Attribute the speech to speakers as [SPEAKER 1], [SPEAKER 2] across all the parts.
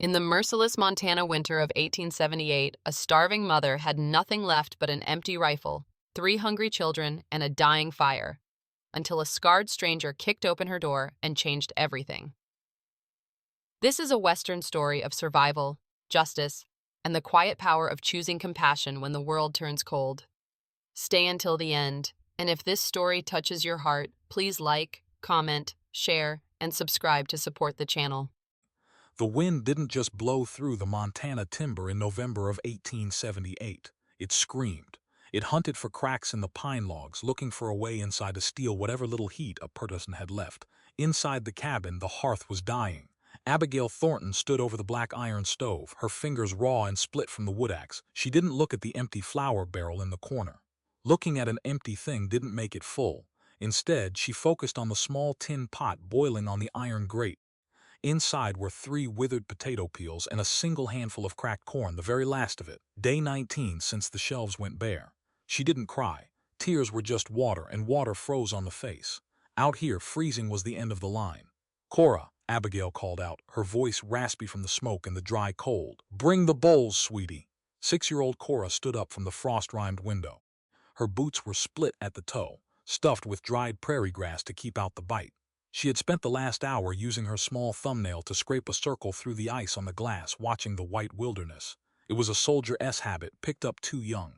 [SPEAKER 1] In the merciless Montana winter of 1878, a starving mother had nothing left but an empty rifle, three hungry children, and a dying fire, until a scarred stranger kicked open her door and changed everything. This is a Western story of survival, justice, and the quiet power of choosing compassion when the world turns cold. Stay until the end, and if this story touches your heart, please like, comment, share, and subscribe to support the channel.
[SPEAKER 2] The wind didn't just blow through the Montana timber in November of 1878. It screamed. It hunted for cracks in the pine logs, looking for a way inside to steal whatever little heat a person had left. Inside the cabin, the hearth was dying. Abigail Thornton stood over the black iron stove, her fingers raw and split from the wood axe. She didn't look at the empty flour barrel in the corner. Looking at an empty thing didn't make it full. Instead, she focused on the small tin pot boiling on the iron grate. Inside were 3 withered potato peels and a single handful of cracked corn, the very last of it. Day 19 since the shelves went bare. She didn't cry. Tears were just water, and water froze on the face. Out here, freezing was the end of the line. "Cora," Abigail called out, her voice raspy from the smoke and the dry cold. "Bring the bowls, sweetie." 6-year-old Cora stood up from the frost-rimed window. Her boots were split at the toe, stuffed with dried prairie grass to keep out the bite. She had spent the last hour using her small thumbnail to scrape a circle through the ice on the glass, watching the white wilderness. It was a soldier-s habit, picked up too young.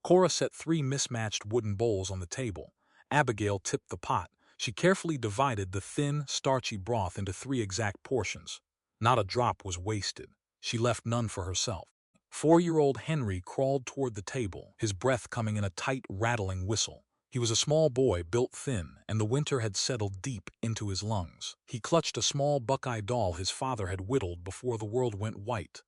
[SPEAKER 2] Cora set 3 mismatched wooden bowls on the table. Abigail tipped the pot. She carefully divided the thin, starchy broth into 3 exact portions. Not a drop was wasted. She left none for herself. 4-year-old Henry crawled toward the table, his breath coming in a tight, rattling whistle. He was a small boy, built thin, and the winter had settled deep into his lungs. He clutched a small Buckeye doll his father had whittled before the world went white.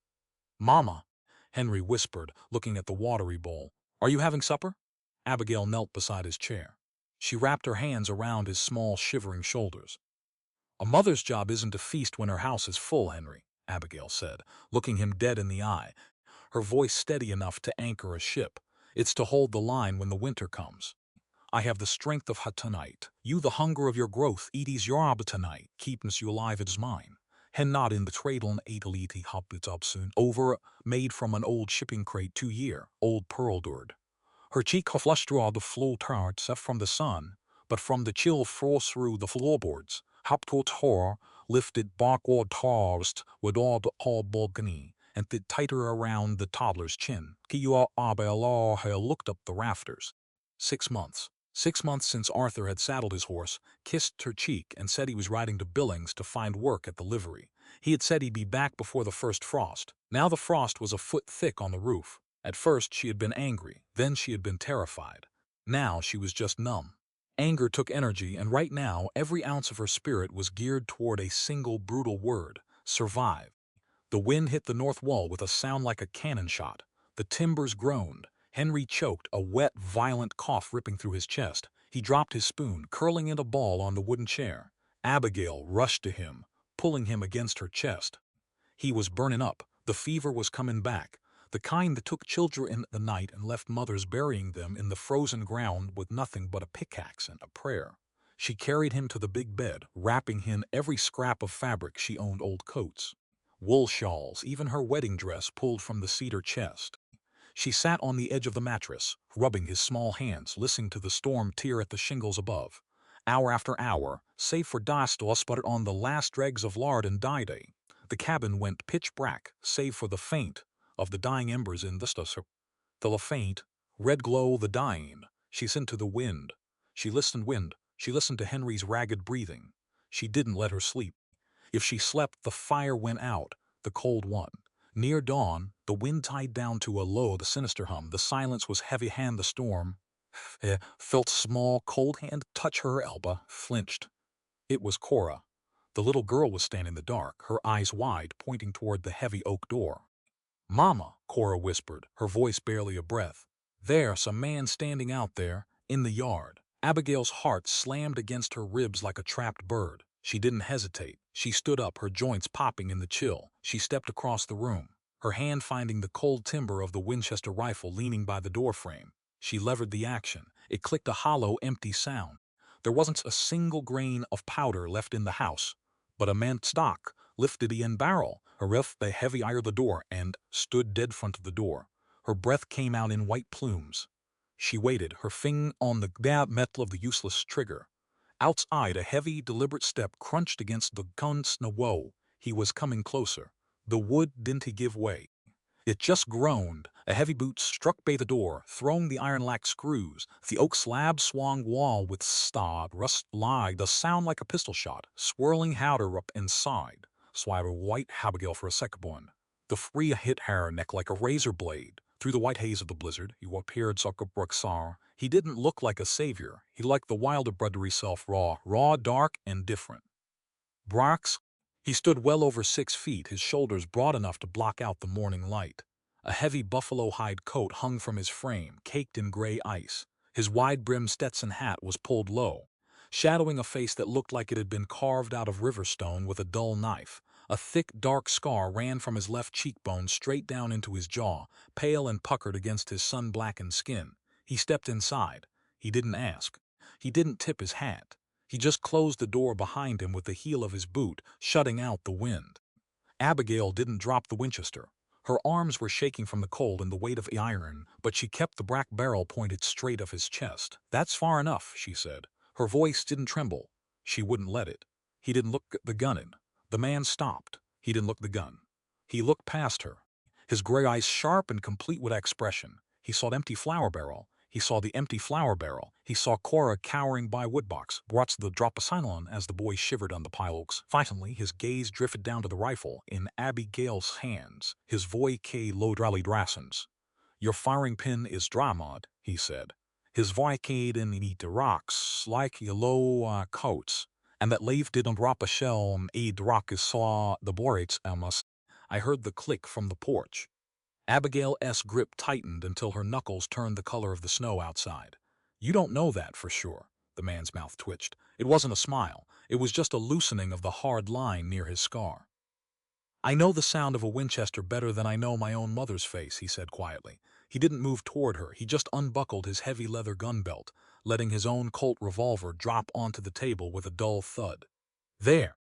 [SPEAKER 2] "Mama," Henry whispered, looking at the watery bowl. "Are you having supper?" Abigail knelt beside his chair. She wrapped her hands around his small, shivering shoulders. "A mother's job isn't to feast when her house is full, Henry," Abigail said, looking him dead in the eye, her voice steady enough to anchor a ship. "It's to hold the line when the winter comes. I have the strength of tonight. You the hunger of your growth, it is your job tonight. Keeping you alive is mine. Hen not in the cradle ataliti hoppits up soon. Over, made from an old shipping crate 2 year, old pearl dured. Her cheek flushed raw the flow tarts from the sun, but from the chill frost through the floorboards. Hop to horror, lifted barkward tossed with all the hall balcony, and fit tighter around the toddler's chin. Kia Abel looked up the rafters. 6 months. 6 months since Arthur had saddled his horse, kissed her cheek, and said he was riding to Billings to find work at the livery. He had said he'd be back before the first frost. Now the frost was a foot thick on the roof. At first she had been angry, then she had been terrified. Now she was just numb. Anger took energy, and right now every ounce of her spirit was geared toward a single brutal word: survive. The wind hit the north wall with a sound like a cannon shot. The timbers groaned. Henry choked, a wet, violent cough ripping through his chest. He dropped his spoon, curling in a ball on the wooden chair. Abigail rushed to him, pulling him against her chest. He was burning up. The fever was coming back, the kind that took children in the night and left mothers burying them in the frozen ground with nothing but a pickaxe and a prayer. She carried him to the big bed, wrapping him in every scrap of fabric she owned: old coats, wool shawls, even her wedding dress pulled from the cedar chest. She sat on the edge of the mattress, rubbing his small hands, listening to the storm tear at the shingles above. Hour after hour, save for Dostal sputtered on the last dregs of lard and dye-day, the cabin went pitch black, save for the faint of the dying embers in the stusser. The faint, red glow the dying. She listened to the wind. She listened to Henry's ragged breathing. She didn't let her sleep. If she slept, the fire went out, the cold won. Near dawn, the wind died down to a low, the sinister hum. The silence was heavy. Hand the storm felt small, cold hand touch her elbow, flinched. It was Cora. The little girl was standing in the dark, her eyes wide, pointing toward the heavy oak door. "Mama," Cora whispered, her voice barely a breath. "There's a man standing out there, in the yard." Abigail's heart slammed against her ribs like a trapped bird. She didn't hesitate. She stood up, her joints popping in the chill. She stepped across the room, her hand finding the cold timber of the Winchester rifle leaning by the doorframe. She levered the action. It clicked, a hollow, empty sound. There wasn't a single grain of powder left in the house, but immense stock, lifted the end barrel. Her left the heavy iron the door and stood dead front of the door. Her breath came out in white plumes. She waited, her finger on the dab metal of the useless trigger. Outside, a heavy, deliberate step crunched against the gun's whoa. He was coming closer. The wood didn't give way. It just groaned. A heavy boot struck by the door, throwing the iron-lock screws. The oak slab swung wall with stod rust lied a sound like a pistol shot, swirling powder up inside. Swire white Abigail for a second one. The free hit her neck like a razor blade. Through the white haze of the blizzard, he appeared Zuckerberg. He didn't look like a savior. He liked the wilder brother himself, raw, dark, and different. Brock's. He stood well over 6 feet, his shoulders broad enough to block out the morning light. A heavy buffalo hide coat hung from his frame, caked in gray ice. His wide-brimmed Stetson hat was pulled low, shadowing a face that looked like it had been carved out of river stone with a dull knife. A thick, dark scar ran from his left cheekbone straight down into his jaw, pale and puckered against his sun-blackened skin. He stepped inside. He didn't ask. He didn't tip his hat. He just closed the door behind him with the heel of his boot, shutting out the wind. Abigail didn't drop the Winchester. Her arms were shaking from the cold and the weight of the iron, but she kept the black barrel pointed straight of his chest. "That's far enough," she said. Her voice didn't tremble. She wouldn't let it. He didn't look at the gun in. The man stopped. He didn't look at the gun. He looked past her, his gray eyes sharp and complete with expression. He saw the empty flour barrel. He saw the empty flour barrel. He saw Cora cowering by woodbox, watched the drop of silence as the boy shivered on the piles. Finally, his gaze drifted down to the rifle in Abigail's hands. His voice low rallied rassins. "Your firing pin is dramod," he said. His voice came in the rocks like yellow coats, and that Leif didn't drop a shell on a rock is saw the borates almost. I heard the click from the porch. Abigail's grip tightened until her knuckles turned the color of the snow outside. "You don't know that for sure." The man's mouth twitched. It wasn't a smile. It was just a loosening of the hard line near his scar. "I know the sound of a Winchester better than I know my own mother's face," he said quietly. He didn't move toward her. He just unbuckled his heavy leather gun belt, letting his own Colt revolver drop onto the table with a dull thud. "There.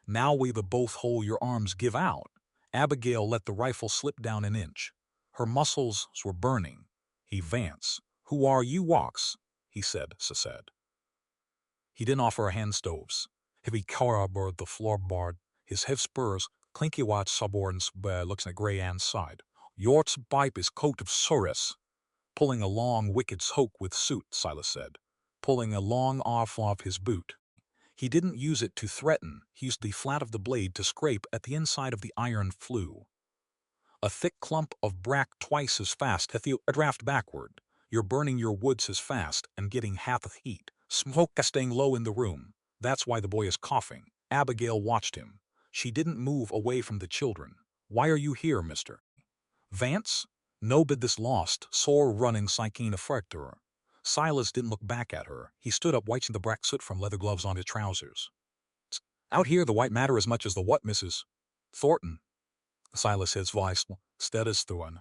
[SPEAKER 2] Now we both hold your arms give out." Abigail let the rifle slip down an inch. Her muscles were burning. He advanced. "Who are you, Walks?" he said. He didn't offer her hand stoves. Heavy car aboard the floorboard, his heavy spurs, clinky white suborns looks at gray Ann's side. "Yort's pipe is coat of Soris." "Pulling a long wicked hook with suit," Silas said, pulling a long off of his boot. He didn't use it to threaten. He used the flat of the blade to scrape at the inside of the iron flue. A thick clump of brack twice as fast as you draft backward. You're burning your woods as fast and getting half the heat. Smoke is staying low in the room. That's why the boy is coughing. Abigail watched him. She didn't move away from the children. "Why are you here, mister?" "Vance?" "No bid this lost, sore running psychine affector." Silas didn't look back at her. He stood up, wiping the black soot from leather gloves on his trousers. "Out here the white matter as much as the what, Mrs. Thornton?" Silas, his voice steady as Thorn.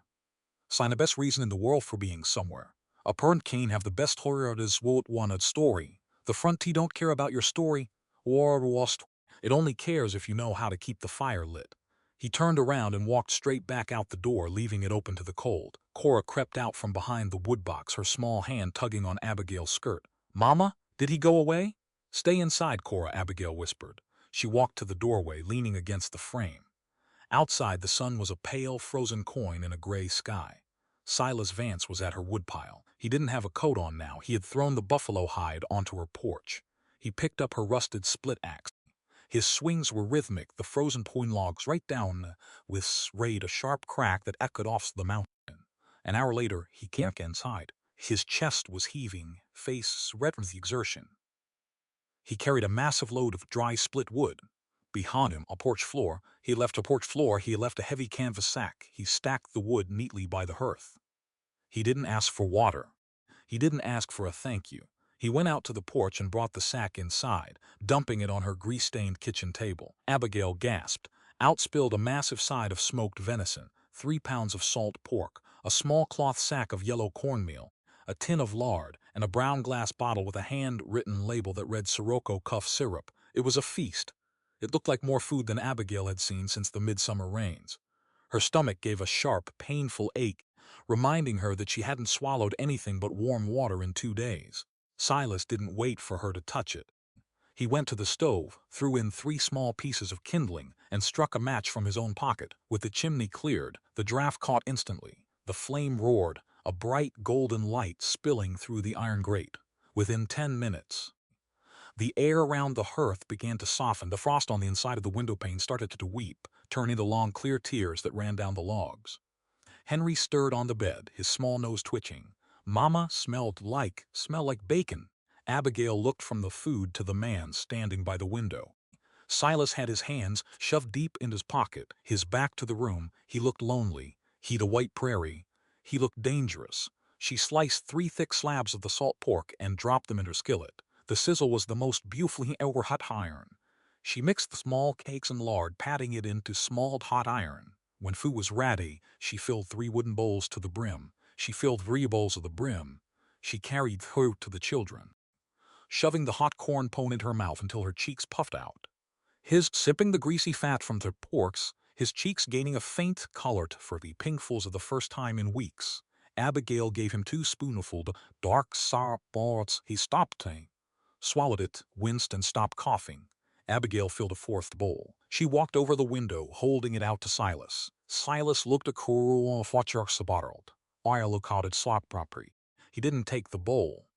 [SPEAKER 2] "Sign the best reason in the world for being somewhere. A parent can't have the best horror of his wanted story. The front don't care about your story, or lost. It only cares if you know how to keep the fire lit." He turned around and walked straight back out the door, leaving it open to the cold. Cora crept out from behind the woodbox, her small hand tugging on Abigail's skirt. "Mama, did he go away?" "Stay inside, Cora," Abigail whispered. She walked to the doorway, leaning against the frame. Outside, the sun was a pale, frozen coin in a gray sky. Silas Vance was at her woodpile. He didn't have a coat on now. He had thrown the buffalo hide onto her porch. He picked up her rusted split axe. His swings were rhythmic, the frozen pine logs right down with raid a sharp crack that echoed off the mountain. An hour later, he came inside. His chest was heaving, face red from the exertion. He carried a massive load of dry split wood. Behind him, a porch floor. He left a heavy canvas sack. He stacked the wood neatly by the hearth. He didn't ask for water. He didn't ask for a thank you. He went out to the porch and brought the sack inside, dumping it on her grease-stained kitchen table. Abigail gasped. Out spilled a massive side of smoked venison, 3 pounds of salt pork, a small cloth sack of yellow cornmeal, a tin of lard, and a brown glass bottle with a hand-written label that read Sirocco cough syrup. It was a feast. It looked like more food than Abigail had seen since the midsummer rains. Her stomach gave a sharp, painful ache, reminding her that she hadn't swallowed anything but warm water in 2 days. Silas didn't wait for her to touch it. He went to the stove, threw in 3 small pieces of kindling, and struck a match from his own pocket. With the chimney cleared, the draft caught instantly. The flame roared, a bright golden light spilling through the iron grate. Within 10 minutes, the air around the hearth began to soften. The frost on the inside of the windowpane started to weep, turning to long clear tears that ran down the logs. Henry stirred on the bed, his small nose twitching. Mama smelled like bacon. Abigail looked from the food to the man standing by the window. Silas had his hands shoved deep in his pocket, his back to the room. He looked lonely. He'd a white prairie. He looked dangerous. She sliced 3 thick slabs of the salt pork and dropped them in her skillet. The sizzle was the most beautifully ever hot iron. She mixed the small cakes and lard, patting it into smalled hot iron. When food was ready, she filled 3 wooden bowls to the brim. She filled 3 bowls of the brim. She carried food to the children, shoving the hot corn pone into her mouth until her cheeks puffed out. His sipping the greasy fat from the porks, his cheeks gaining a faint color for the pinkfuls of the first time in weeks. Abigail gave him 2 spoonfuls of dark sour balls. He stopped, swallowed it, winced, and stopped coughing. Abigail filled a 4th bowl. She walked over the window, holding it out to Silas. Silas looked a cool bottled. I look out at sock property. He didn't take the bowl.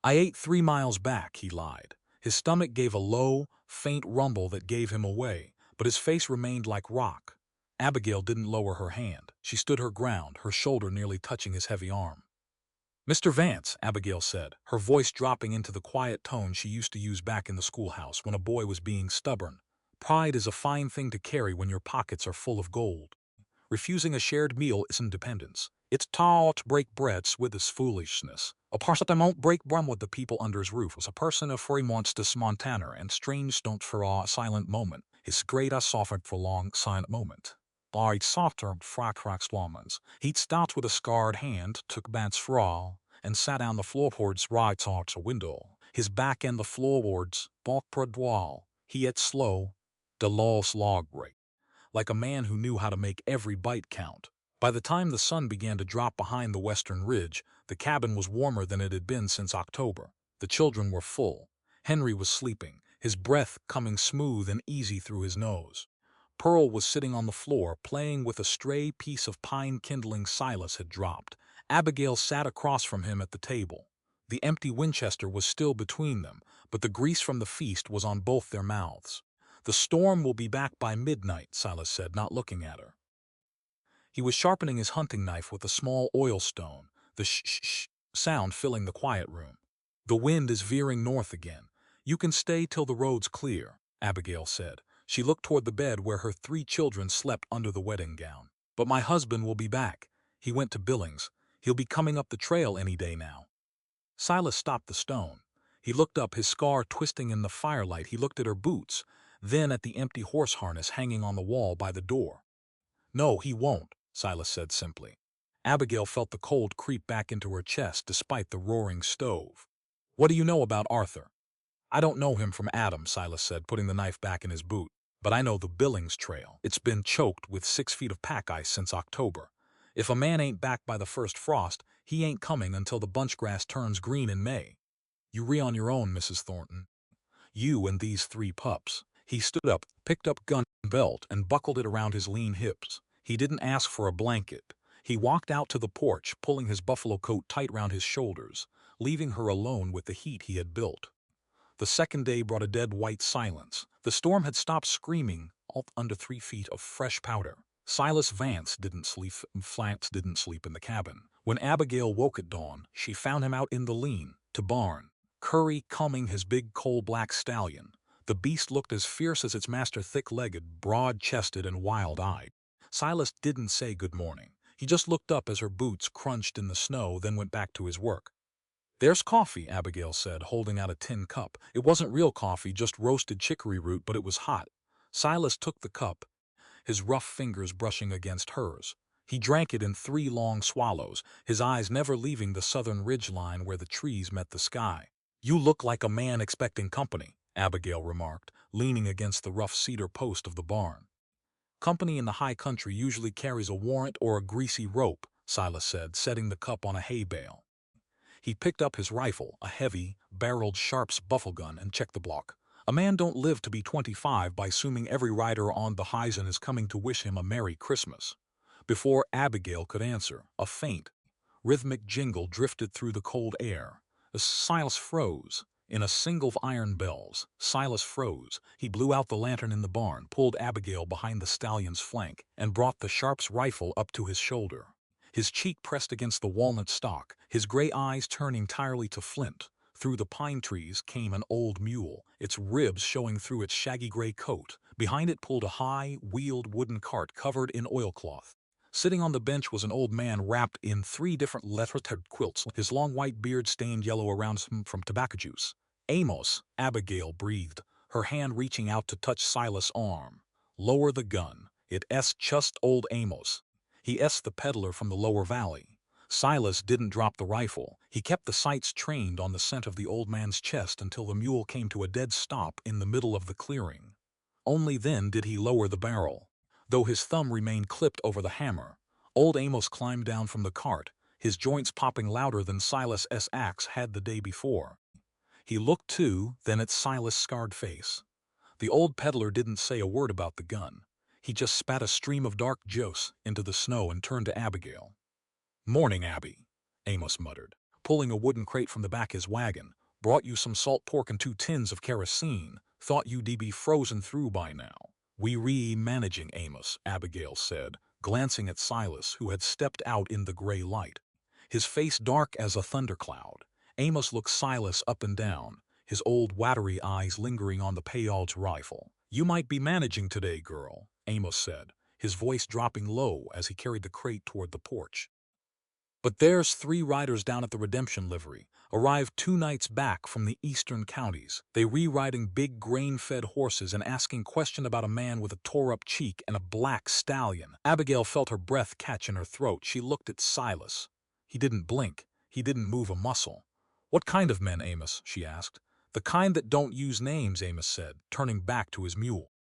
[SPEAKER 2] I ate 3 miles back, he lied. His stomach gave a low, faint rumble that gave him away, but his face remained like rock. Abigail didn't lower her hand. She stood her ground, her shoulder nearly touching his heavy arm. Mr. Vance, Abigail said, her voice dropping into the quiet tone she used to use back in the schoolhouse when a boy was being stubborn. Pride is a fine thing to carry when your pockets are full of gold. Refusing a shared meal isn't dependence. It's taught to break breads with this foolishness. A person that won't break bread with the people under his roof was a person of Fremont's this Montana, and strange don't for a silent moment. His great suffered for long silent moment. By softer fracrax woman's. He'd stopped with a scarred hand, took Bant's fraw, and sat down the floorboards right towards a window. His back and the floorboards, balk wall. He ate slow, the law's log rate, like a man who knew how to make every bite count. By the time the sun began to drop behind the western ridge, the cabin was warmer than it had been since October. The children were full. Henry was sleeping, his breath coming smooth and easy through his nose. Pearl was sitting on the floor, playing with a stray piece of pine kindling Silas had dropped. Abigail sat across from him at the table. The empty Winchester was still between them, but the grease from the feast was on both their mouths. The storm will be back by midnight, Silas said, not looking at her. He was sharpening his hunting knife with a small oil stone, the shh sound filling the quiet room. The wind is veering north again. You can stay till the road's clear, Abigail said. She looked toward the bed where her 3 children slept under the wedding gown. But my husband will be back. He went to Billings. He'll be coming up the trail any day now. Silas stopped the stone. He looked up, his scar twisting in the firelight. He looked at her boots, then at the empty horse harness hanging on the wall by the door. No, he won't, Silas said simply. Abigail felt the cold creep back into her chest despite the roaring stove. What do you know about Arthur? I don't know him from Adam, Silas said, putting the knife back in his boot. But I know the Billings Trail. It's been choked with 6 feet of pack ice since October. If a man ain't back by the first frost, he ain't coming until the bunchgrass turns green in May. You on your own, Mrs. Thornton. You and these 3 pups. He stood up, picked up gun and belt, and buckled it around his lean hips. He didn't ask for a blanket. He walked out to the porch, pulling his buffalo coat tight round his shoulders, leaving her alone with the heat he had built. The second day brought a dead white silence. The storm had stopped screaming, all under 3 feet of fresh powder. Silas Vance didn't sleep, Flants didn't sleep in the cabin. When Abigail woke at dawn, she found him out in the lean, to barn, Curry combing his big coal-black stallion. The beast looked as fierce as its master, thick-legged, broad-chested, and wild-eyed. Silas didn't say good morning. He just looked up as her boots crunched in the snow, then went back to his work. There's coffee, Abigail said, holding out a tin cup. It wasn't real coffee, just roasted chicory root, but it was hot. Silas took the cup, his rough fingers brushing against hers. He drank it in 3 long swallows, his eyes never leaving the southern ridge line where the trees met the sky. You look like a man expecting company, Abigail remarked, leaning against the rough cedar post of the barn. Company in the high country usually carries a warrant or a greasy rope, Silas said, setting the cup on a hay bale. He picked up his rifle, a heavy, barreled Sharps buffle gun, and checked the block. A man don't live to be 25 by assuming every rider on the horizon is coming to wish him a Merry Christmas. Before Abigail could answer, a faint, rhythmic jingle drifted through the cold air. As Silas froze. In a single of iron bells, Silas froze. He blew out the lantern in the barn, pulled Abigail behind the stallion's flank, and brought the Sharps rifle up to his shoulder. His cheek pressed against the walnut stalk, his gray eyes turned entirely to flint. Through the pine trees came an old mule, its ribs showing through its shaggy gray coat. Behind it pulled a high, wheeled wooden cart covered in oilcloth. Sitting on the bench was an old man wrapped in 3 different lettered quilts, his long white beard stained yellow around him from tobacco juice. "Amos," Abigail breathed, her hand reaching out to touch Silas' arm. "Lower the gun. It's just old Amos. He's the peddler from the lower valley." Silas didn't drop the rifle. He kept the sights trained on the scent of the old man's chest until the mule came to a dead stop in the middle of the clearing. Only then did he lower the barrel. Though his thumb remained clipped over the hammer, old Amos climbed down from the cart, his joints popping louder than Silas's axe had the day before. He looked too, then at Silas' scarred face. The old peddler didn't say a word about the gun. He just spat a stream of dark juice into the snow and turned to Abigail. "Morning, Abby," Amos muttered, pulling a wooden crate from the back of his wagon. "Brought you some salt pork and 2 tins of kerosene. Thought you'd be frozen through by now." "We re-managing, Amos," Abigail said, glancing at Silas, who had stepped out in the gray light. His face dark as a thundercloud. Amos looked Silas up and down, his old watery eyes lingering on the Payol's rifle. "You might be managing today, girl," Amos said, his voice dropping low as he carried the crate toward the porch. "But there's 3 riders down at the Redemption livery, arrived 2 nights back from the eastern counties. They re-riding big grain-fed horses and asking question about a man with a tore-up cheek and a black stallion." Abigail felt her breath catch in her throat. She looked at Silas. He didn't blink. He didn't move a muscle. "What kind of men, Amos?" she asked. "The kind that don't use names," Amos said, turning back to his mule.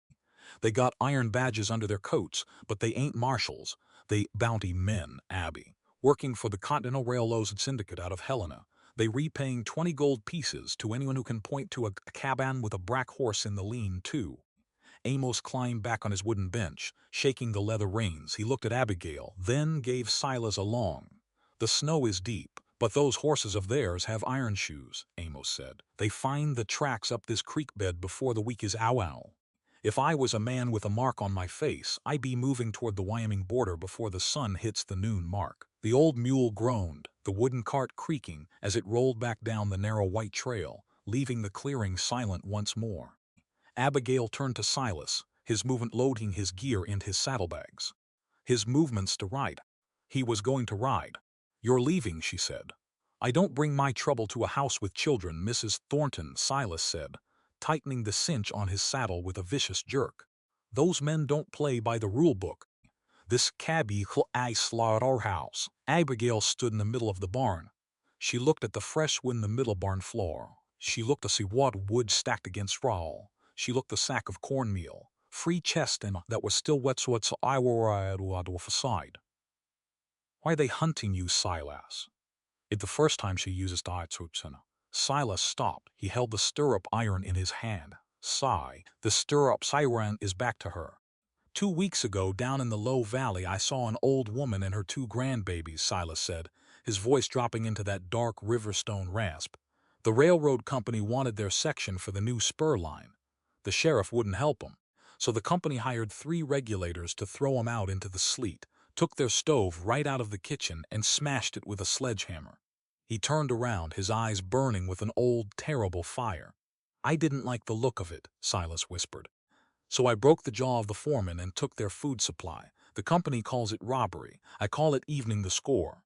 [SPEAKER 2] "They got iron badges under their coats, but they ain't marshals. They bounty men, Abby. Working for the Continental Railroad Syndicate out of Helena. They repaying 20 gold pieces to anyone who can point to a cabin with a black horse in the lean-to." Amos climbed back on his wooden bench, shaking the leather reins. He looked at Abigail, then gave Silas a long. "The snow is deep, but those horses of theirs have iron shoes," Amos said. "They find the tracks up this creek bed before the week is ow. If I was a man with a mark on my face, I'd be moving toward the Wyoming border before the sun hits the noon mark." The old mule groaned, the wooden cart creaking as it rolled back down the narrow white trail, leaving the clearing silent once more. Abigail turned to Silas, his movement loading his gear into his saddlebags. His movements to ride. He was going to ride. "You're leaving," she said. "I don't bring my trouble to a house with children, Mrs. Thornton," Silas said, tightening the cinch on his saddle with a vicious jerk. "Those men don't play by the rule book. This cabby I slaughterhouse." Abigail stood in the middle of the barn. She looked at the fresh wood in the middle barn floor. She looked to see what wood stacked against straw. She looked the sack of cornmeal, free chest and that was still wet, so it's I were off aside. "Why are they hunting you, Silas?" It's the first time she uses the Itzutsuna. Silas stopped. He held the stirrup iron in his hand. The stirrup iron is back to her. "2 weeks ago, down in the low valley, I saw an old woman and her 2 grandbabies," Silas said, his voice dropping into that dark Riverstone rasp. "The railroad company wanted their section for the new spur line. The sheriff wouldn't help them, so the company hired 3 regulators to throw them out into the sleet, took their stove right out of the kitchen and smashed it with a sledgehammer." He turned around, his eyes burning with an old, terrible fire. "I didn't like the look of it," Silas whispered. "So I broke the jaw of the foreman and took their food supply. The company calls it robbery. I call it evening the score.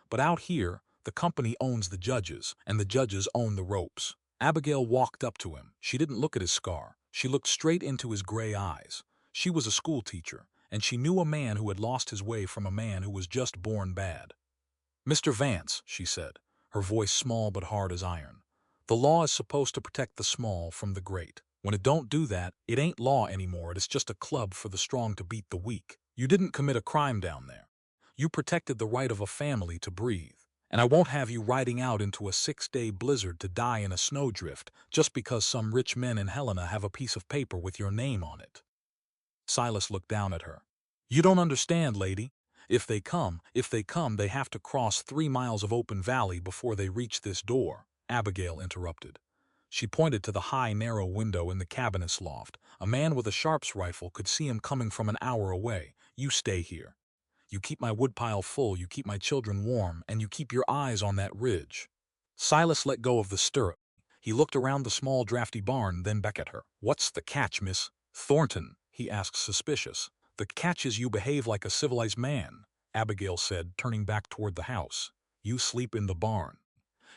[SPEAKER 2] But out here, the company owns the judges, and the judges own the ropes." Abigail walked up to him. She didn't look at his scar. She looked straight into his gray eyes. She was a schoolteacher, and she knew a man who had lost his way from a man who was just born bad. "Mr. Vance," she said, her voice small but hard as iron, The law is supposed to protect the small from the great. When it don't do that, it ain't law anymore. It's just a club for the strong to beat the weak. You didn't commit a crime down there. You protected the right of a family to breathe. And I won't have you riding out into a 6-day blizzard to die in a snowdrift just because some rich men in Helena have a piece of paper with your name on it. Silas looked down at her. You don't understand, lady. If they come, they have to cross 3 miles of open valley before they reach this door, Abigail interrupted. She pointed to the high, narrow window in the cabinet's loft. A man with a sharp's rifle could see him coming from an hour away. You stay here. You keep my woodpile full, you keep my children warm, and you keep your eyes on that ridge. Silas let go of the stirrup. He looked around the small, drafty barn, then back at her. What's the catch, Miss Thornton? He asked, suspicious. The catch is you behave like a civilized man, Abigail said, turning back toward the house. You sleep in the barn.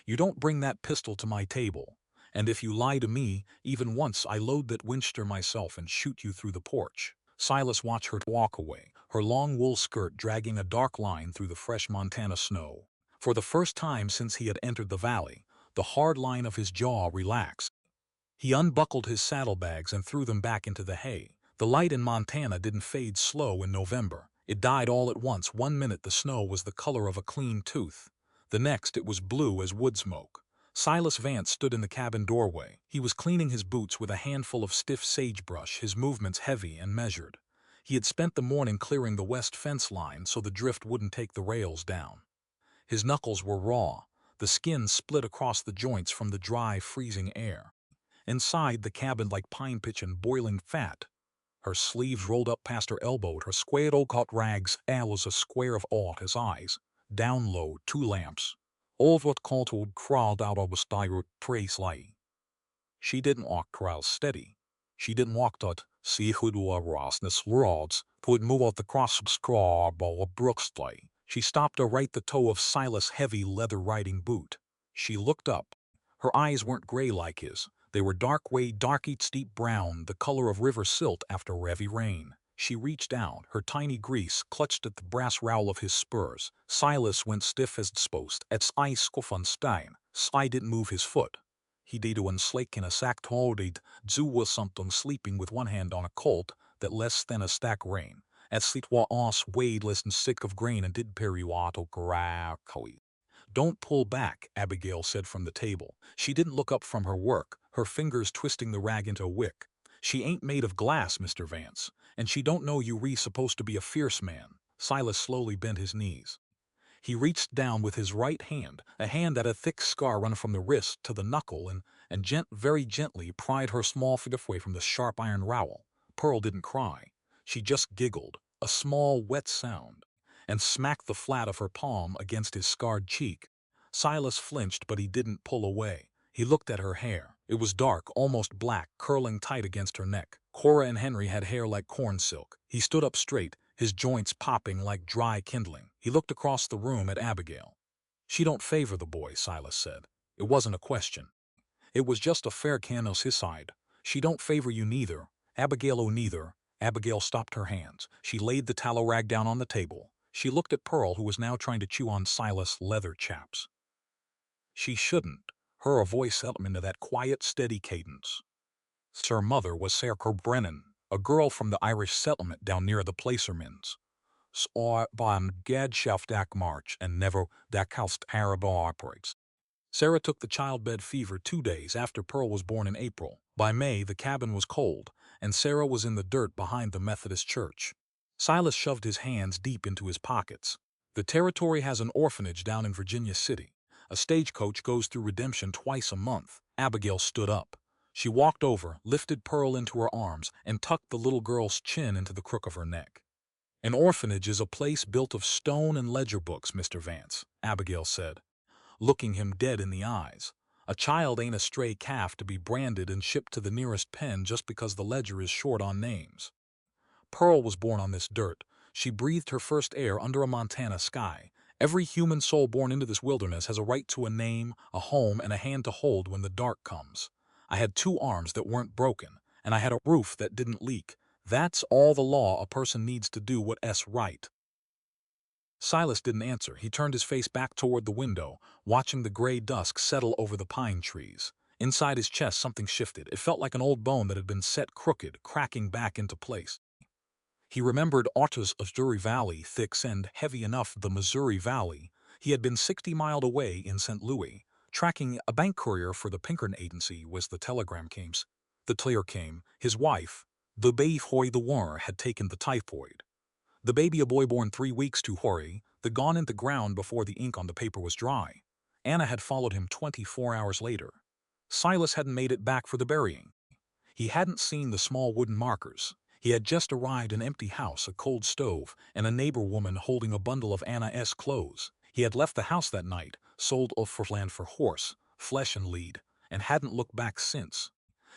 [SPEAKER 2] You don't bring that pistol to my table. And if you lie to me, even once, I load that Winchester myself and shoot you through the porch. Silas watched her walk away, her long wool skirt dragging a dark line through the fresh Montana snow. For the first time since he had entered the valley, the hard line of his jaw relaxed. He unbuckled his saddlebags and threw them back into the hay. The light in Montana didn't fade slow in November. It died all at once. 1 minute the snow was the color of a clean tooth. The next it was blue as wood smoke. Silas Vance stood in the cabin doorway. He was cleaning his boots with a handful of stiff sagebrush, his movements heavy and measured. He had spent the morning clearing the west fence line so the drift wouldn't take the rails down. His knuckles were raw, the skin split across the joints from the dry, freezing air. Inside the cabin like pine pitch and boiling fat. Her sleeves rolled up past her elbow, her squared old-cut rags was a square of awe at his eyes. Down low, 2 lamps. All what called crawled out of a staggered trace lay. She didn't walk crowd steady. She didn't walk tot, see who do a rossness rods, would move out the cross scraw ball of brooksley. She stopped to right the toe of Silas' heavy leather riding boot. She looked up. Her eyes weren't gray like his. They were darky steep brown, the color of river silt after heavy rain. She reached out, her tiny grease clutched at the brass rowel of his spurs. Silas went stiff as supposed. At Sly Skoffenstein, Sly didn't move his foot. He did one slake in a sack told Zoo was something sleeping with one hand on a colt that less than a stack rain. At sleet wa os wade less than sick of grain and did periwato karakoy. Don't pull back, Abigail said from the table. She didn't look up from her work, her fingers twisting the rag into a wick. She ain't made of glass, Mr. Vance, and she don't know you supposed to be a fierce man. Silas slowly bent his knees. He reached down with his right hand, a hand that a thick scar run from the wrist to the knuckle, and very gently pried her small foot away from the sharp iron rowel. Pearl didn't cry. She just giggled, a small wet sound, and smacked the flat of her palm against his scarred cheek. Silas flinched, but he didn't pull away. He looked at her hair. It was dark, almost black, curling tight against her neck. Cora and Henry had hair like corn silk. He stood up straight, his joints popping like dry kindling. He looked across the room at Abigail. She don't favor the boy, Silas said. It wasn't a question. It was just a fair canos his side. She don't favor you neither. Abigail neither. Abigail stopped her hands. She laid the tallow rag down on the table. She looked at Pearl, who was now trying to chew on Silas' leather chaps. She shouldn't. Her voice held him into that quiet, steady cadence. Her mother was Sarah Brennan, a girl from the Irish settlement down near the Placermans. Saw beim Gadschaft March and never that house terrible operates. Sarah took the childbed fever 2 days after Pearl was born in April. By May, the cabin was cold, and Sarah was in the dirt behind the Methodist church. Silas shoved his hands deep into his pockets. The territory has an orphanage down in Virginia City. A stagecoach goes through Redemption twice a month. Abigail stood up. She walked over, lifted Pearl into her arms, and tucked the little girl's chin into the crook of her neck. An orphanage is a place built of stone and ledger books, Mr. Vance, Abigail said, looking him dead in the eyes. A child ain't a stray calf to be branded and shipped to the nearest pen just because the ledger is short on names. Pearl was born on this dirt. She breathed her first air under a Montana sky. Every human soul born into this wilderness has a right to a name, a home, and a hand to hold when the dark comes. I had 2 arms that weren't broken, and I had a roof that didn't leak. That's all the law a person needs to do what's right. Silas didn't answer. He turned his face back toward the window, watching the gray dusk settle over the pine trees. Inside his chest, something shifted. It felt like an old bone that had been set crooked, cracking back into place. He remembered Otto's Missouri Valley, thick and heavy enough the Missouri Valley. He had been 60 miles away in St. Louis, tracking a bank courier for the Pinkerton agency was the telegram came. The clear came. His wife, the babe Hoy the war, had taken the typhoid. The baby, a boy born 3 weeks to Hoy, the gone in the ground before the ink on the paper was dry. Anna had followed him 24 hours later. Silas hadn't made it back for the burying. He hadn't seen the small wooden markers. He had just arrived in an empty house, a cold stove, and a neighbor woman holding a bundle of Anna's clothes. He had left the house that night, sold off for land for horse, flesh and lead, and hadn't looked back since.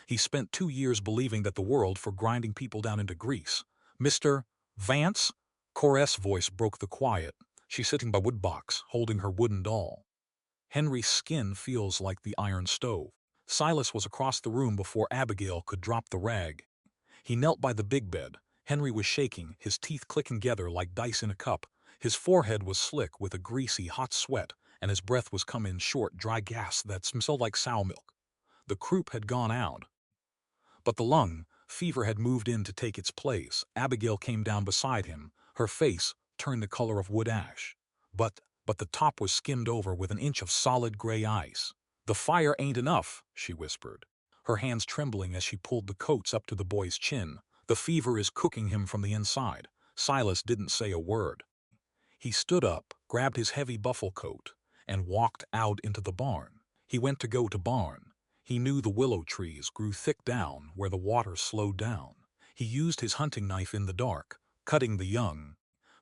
[SPEAKER 2] He spent 2 years believing that the world for grinding people down into grease. Mr. Vance? Cora's voice broke the quiet. She's sitting by woodbox, holding her wooden doll. Henry's skin feels like the iron stove. Silas was across the room before Abigail could drop the rag. He knelt by the big bed. Henry was shaking, his teeth clicking together like dice in a cup. His forehead was slick with a greasy, hot sweat, and his breath was come in short, dry gasps that smelled like sow milk. The croup had gone out, but the lung fever had moved in to take its place. Abigail came down beside him, her face turned the color of wood ash. But the top was skimmed over with an inch of solid gray ice. "The fire ain't enough," she whispered, her hands trembling as she pulled the coats up to the boy's chin. "The fever is cooking him from the inside." Silas didn't say a word. He stood up, grabbed his heavy buffalo coat, and walked out into the barn. He went to go to barn. He knew the willow trees grew thick down where the water slowed down. He used his hunting knife in the dark, cutting the young,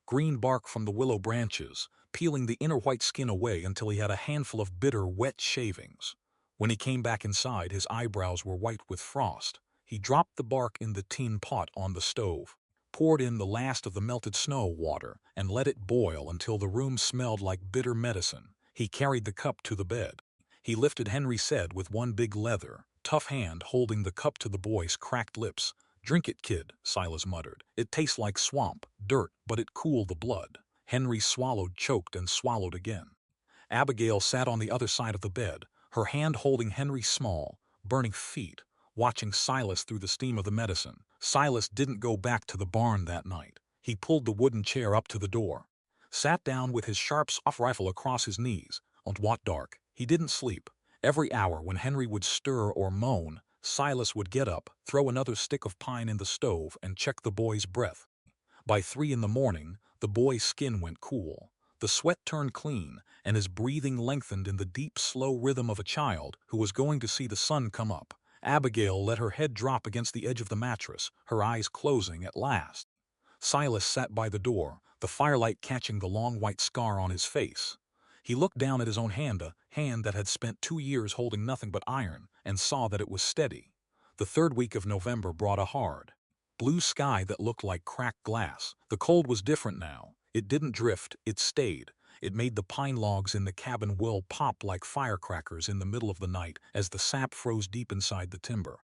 [SPEAKER 2] green bark from the willow branches, peeling the inner white skin away until he had a handful of bitter, wet shavings. When he came back inside, his eyebrows were white with frost. He dropped the bark in the tin pot on the stove, poured in the last of the melted snow water, and let it boil until the room smelled like bitter medicine. He carried the cup to the bed. He lifted Henry's head with one big leather, tough hand holding the cup to the boy's cracked lips. "Drink it, kid," Silas muttered. "It tastes like swamp, dirt, but it cooled the blood." Henry swallowed, choked, and swallowed again. Abigail sat on the other side of the bed, her hand holding Henry's small, burning feet, watching Silas through the steam of the medicine. Silas didn't go back to the barn that night. He pulled the wooden chair up to the door, sat down with his sharp soft rifle across his knees, and watched dark. He didn't sleep. Every hour when Henry would stir or moan, Silas would get up, throw another stick of pine in the stove, and check the boy's breath. By 3 in the morning, the boy's skin went cool. The sweat turned clean, and his breathing lengthened in the deep, slow rhythm of a child who was going to see the sun come up. Abigail let her head drop against the edge of the mattress, her eyes closing at last. Silas sat by the door, the firelight catching the long white scar on his face. He looked down at his own hand, a hand that had spent 2 years holding nothing but iron, and saw that it was steady. The third week of November brought a hard, blue sky that looked like cracked glass. The cold was different now. It didn't drift, it stayed. It made the pine logs in the cabin well pop like firecrackers in the middle of the night as the sap froze deep inside the timber.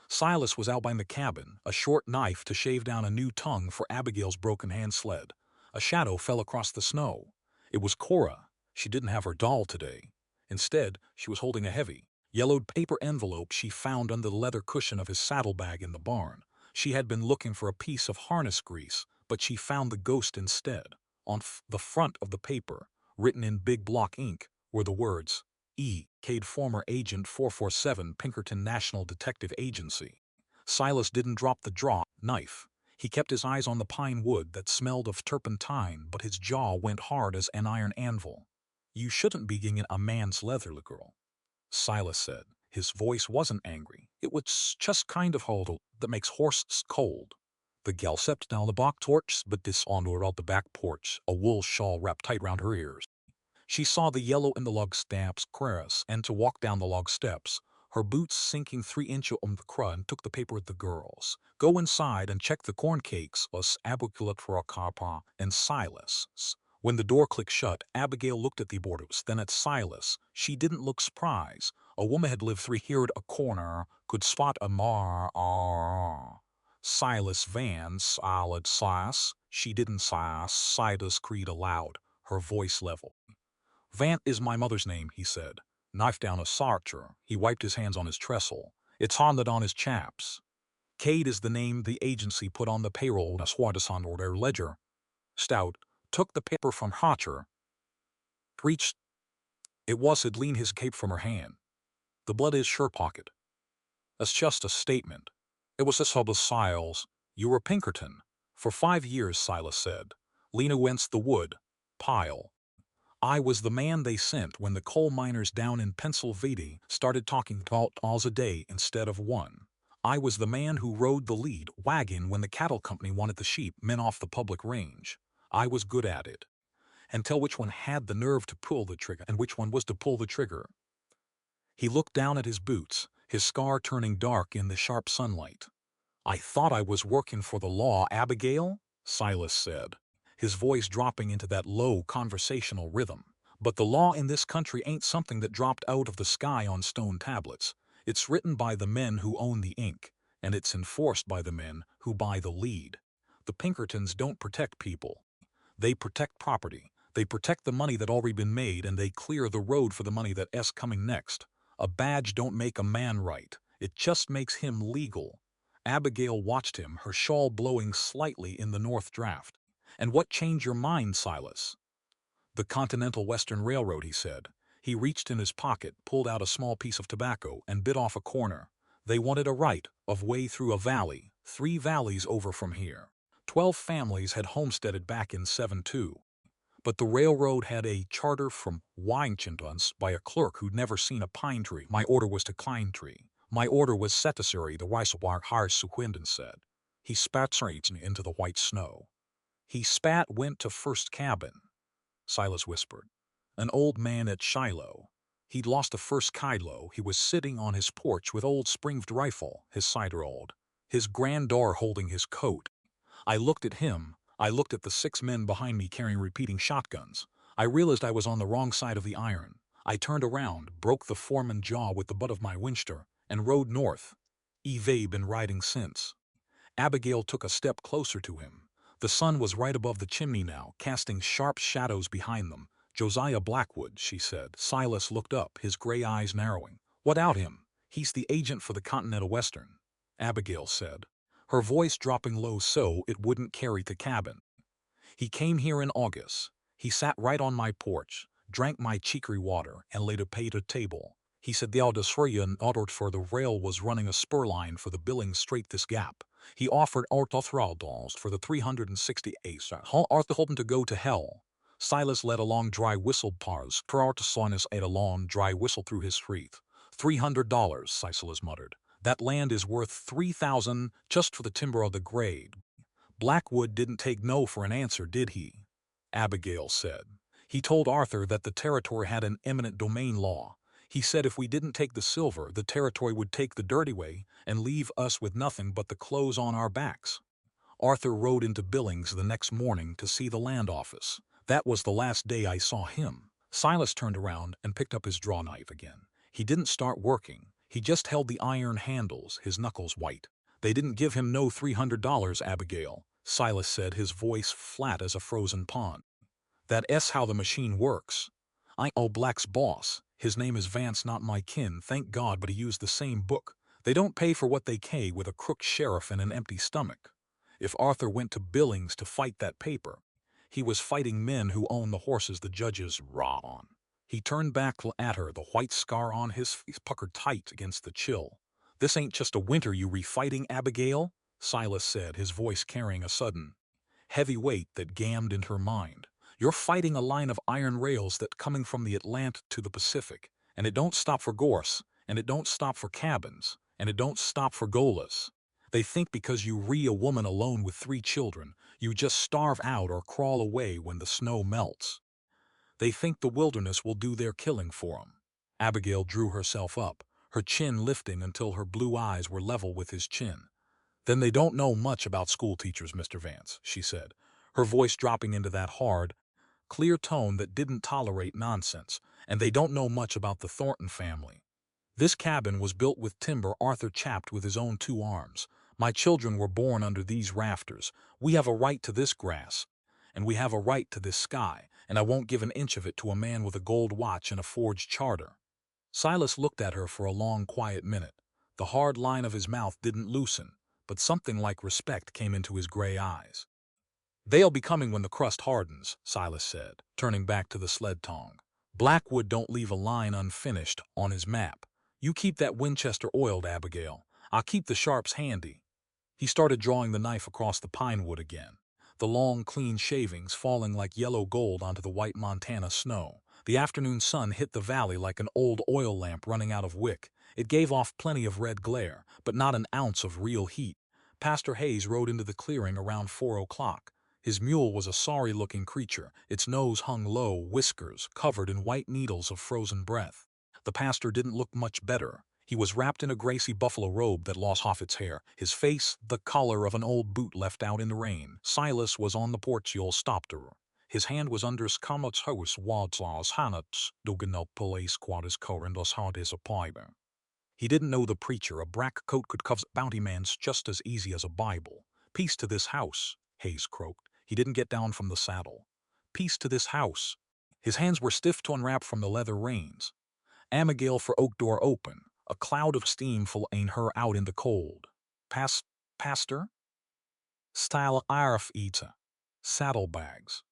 [SPEAKER 2] Silas was out by the cabin, a short knife to shave down a new tongue for Abigail's broken hand sled. A shadow fell across the snow. It was Cora. She didn't have her doll today. Instead, she was holding a heavy, yellowed paper envelope she found under the leather cushion of his saddlebag in the barn. She had been looking for a piece of harness grease, but she found the ghost instead. On the front of the paper, written in big block ink, were the words, E. Cade, former Agent 447, Pinkerton National Detective Agency. Silas didn't drop the knife. He kept his eyes on the pine wood that smelled of turpentine, but his jaw went hard as an iron anvil. "You shouldn't be getting a man's leather, girl," Silas said. His voice wasn't angry. It was just kind of hold that makes horses cold. The gal stepped down the back torch, but this onward out the back porch, a wool shawl wrapped tight round her ears. She saw the yellow in the log steps cross, and to walk down the log steps, her boots sinking 3 inches on the crud, took the paper at the girls. "Go inside and check the corn cakes," was Abigail for Papa and Silas. When the door clicked shut, Abigail looked at the boarders, then at Silas. She didn't look surprised. A woman had lived 3 here at a corner, could spot a Silas Vance, solid sauce. She didn't Silas Creed aloud, her voice level. "Vance is my mother's name," he said. Knife down a sarcher, he wiped his hands on his trestle. It's haunted on his chaps. Cade is the name the agency put on the payroll as Swardason or their ledger. Stout took the paper from Hotcher, reached. It was had leaned his cape from her hand. The blood is sure pocket. That's just a statement. It was a Silas Siles. You were Pinkerton. For 5 years, Silas said. Lena wents the wood. Pile. I was the man they sent when the coal miners down in Pennsylvania started talking about alls a day instead of one. I was the man who rode the lead wagon when the cattle company wanted the sheep men off the public range. I was good at it. And tell which one had the nerve to pull the trigger and which one was to pull the trigger. He looked down at his boots, his scar turning dark in the sharp sunlight. I thought I was working for the law, Abigail, Silas said, his voice dropping into that low conversational rhythm. But the law in this country ain't something that dropped out of the sky on stone tablets. It's written by the men who own the ink, and it's enforced by the men who buy the lead. The Pinkertons don't protect people. They protect property. They protect the money that already been made, and they clear the road for the money that's coming next. A badge don't make a man right. It just makes him legal. Abigail watched him, her shawl blowing slightly in the north draft. And what changed your mind, Silas? The Continental Western Railroad, he said. He reached in his pocket, pulled out a small piece of tobacco, and bit off a corner. They wanted a right of way through a valley, 3 valleys over from here. 12 families had homesteaded back in 7-2. But the railroad had a charter from Washington by a clerk who'd never seen a pine tree. My order was to climb tree. My order was setesary, the Weisswar Harsuhinden said. He spat straight into the white snow. He spat went to first cabin, Silas whispered. An old man at Shiloh. He'd lost a first kilo. He was sitting on his porch with old Springfield rifle, his cider old, his granddaughter holding his coat. I looked at him. I looked at the 6 men behind me carrying repeating shotguns. I realized I was on the wrong side of the iron. I turned around, broke the foreman jaw with the butt of my Winchester, and rode north. Eve been riding since. Abigail took a step closer to him. The sun was right above the chimney now, casting sharp shadows behind them. Josiah Blackwood, she said. Silas looked up, his gray eyes narrowing. What out him? He's the agent for the Continental Western, Abigail said, her voice dropping low so it wouldn't carry the cabin. He came here in August. He sat right on my porch, drank my chicory water, and laid a pay to table. He said the Aldisfurian ordered for the rail was running a spur line for the Billings Strait this gap. He offered Artothraldals for the 368 Arthholden to go to hell. Silas let a long dry whistle pause. Artisanus ate a long dry whistle through his wreath. $300, Silas muttered. That land is worth 3,000 just for the timber of the grade. Blackwood didn't take no for an answer, did he? Abigail said. He told Arthur that the territory had an eminent domain law. He said if we didn't take the silver, the territory would take the dirty way and leave us with nothing but the clothes on our backs. Arthur rode into Billings the next morning to see the land office. That was the last day I saw him. Silas turned around and picked up his draw knife again. He didn't start working. He just held the iron handles, his knuckles white. They didn't give him no $300, Abigail, Silas said, his voice flat as a frozen pond. That's how the machine works. I owe Black's boss. His name is Vance, not my kin, thank God, but he used the same book. They don't pay for what they pay with a crook sheriff and an empty stomach. If Arthur went to Billings to fight that paper, he was fighting men who own the horses the judges raw on. He turned back at her, the white scar on his face puckered tight against the chill. This ain't just a winter you refighting, Abigail, Silas said, his voice carrying a sudden heavy weight that gammed into her mind. You're fighting a line of iron rails that coming from the Atlantic to the Pacific, and it don't stop for gorse, and it don't stop for cabins, and it don't stop for golas. They think because you a woman alone with 3 children, you just starve out or crawl away when the snow melts. They think the wilderness will do their killing for 'em. Abigail drew herself up, her chin lifting until her blue eyes were level with his chin. Then they don't know much about school teachers, Mr. Vance, she said, her voice dropping into that hard, clear tone that didn't tolerate nonsense, and they don't know much about the Thornton family. This cabin was built with timber Arthur chapped with his own 2 arms. My children were born under these rafters. We have a right to this grass, and we have a right to this sky, and I won't give an inch of it to a man with a gold watch and a forged charter. Silas looked at her for a long, quiet minute. The hard line of his mouth didn't loosen, but something like respect came into his gray eyes. "They'll be coming when the crust hardens," Silas said, turning back to the sled tongue. "Blackwood don't leave a line unfinished on his map. You keep that Winchester oiled, Abigail. I'll keep the sharps handy." He started drawing the knife across the pine wood again, the long, clean shavings falling like yellow gold onto the white Montana snow. The afternoon sun hit the valley like an old oil lamp running out of wick. It gave off plenty of red glare, but not an ounce of real heat. Pastor Hayes rode into the clearing around 4 o'clock. His mule was a sorry-looking creature, its nose hung low, whiskers covered in white needles of frozen breath. The pastor didn't look much better. He was wrapped in a greasy buffalo robe that lost half its hair, his face the color of an old boot left out in the rain. Silas was on the porch. You'll stopped her. His hand was under Scott's house, Wadslaw's Hannets, Duganel police quarters current as hard as a piper. He didn't know the preacher. A brack coat could cover bounty man's just as easy as a Bible. "Peace to this house," Hayes croaked. He didn't get down from the saddle. "Peace to this house." His hands were stiff to unwrap from the leather reins. Abigail for oak door open. A cloud of steam filled her out in the cold. Pastor? Style IRF eater. Saddlebags.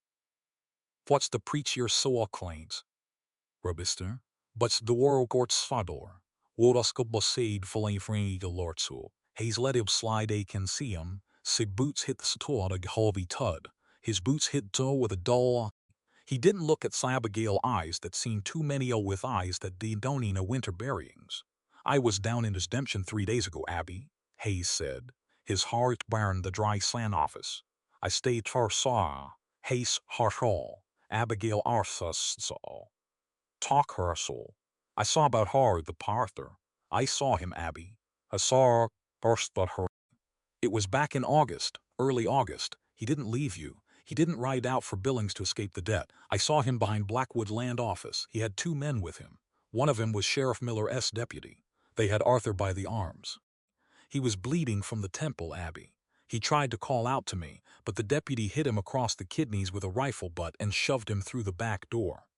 [SPEAKER 2] What's the preacher so claims? Robister. But's the world court's fador. Wodaska bossade fully free the lordso. Hayes let him slide. A can see him. Sig boots hit the store a heavy tud. His boots hit toe with a dull. He didn't look at Abigail eyes that seen too many with eyes that don't in a winter buryings. "I was down in Redemption 3 days ago, Abby," Hayes said. His heart burned the dry sand office. "I stayed for saw. Hayes Harshall. Abigail Arthus saw. Talk her soul. I saw about her the Parther. I saw him, Abby. I saw burst but her. It was back in August, early August. He didn't leave you. He didn't ride out for Billings to escape the debt. I saw him behind Blackwood Land Office. He had 2 men with him. One of them was Sheriff Miller's deputy. They had Arthur by the arms. He was bleeding from the temple, Abby. He tried to call out to me, but the deputy hit him across the kidneys with a rifle butt and shoved him through the back door."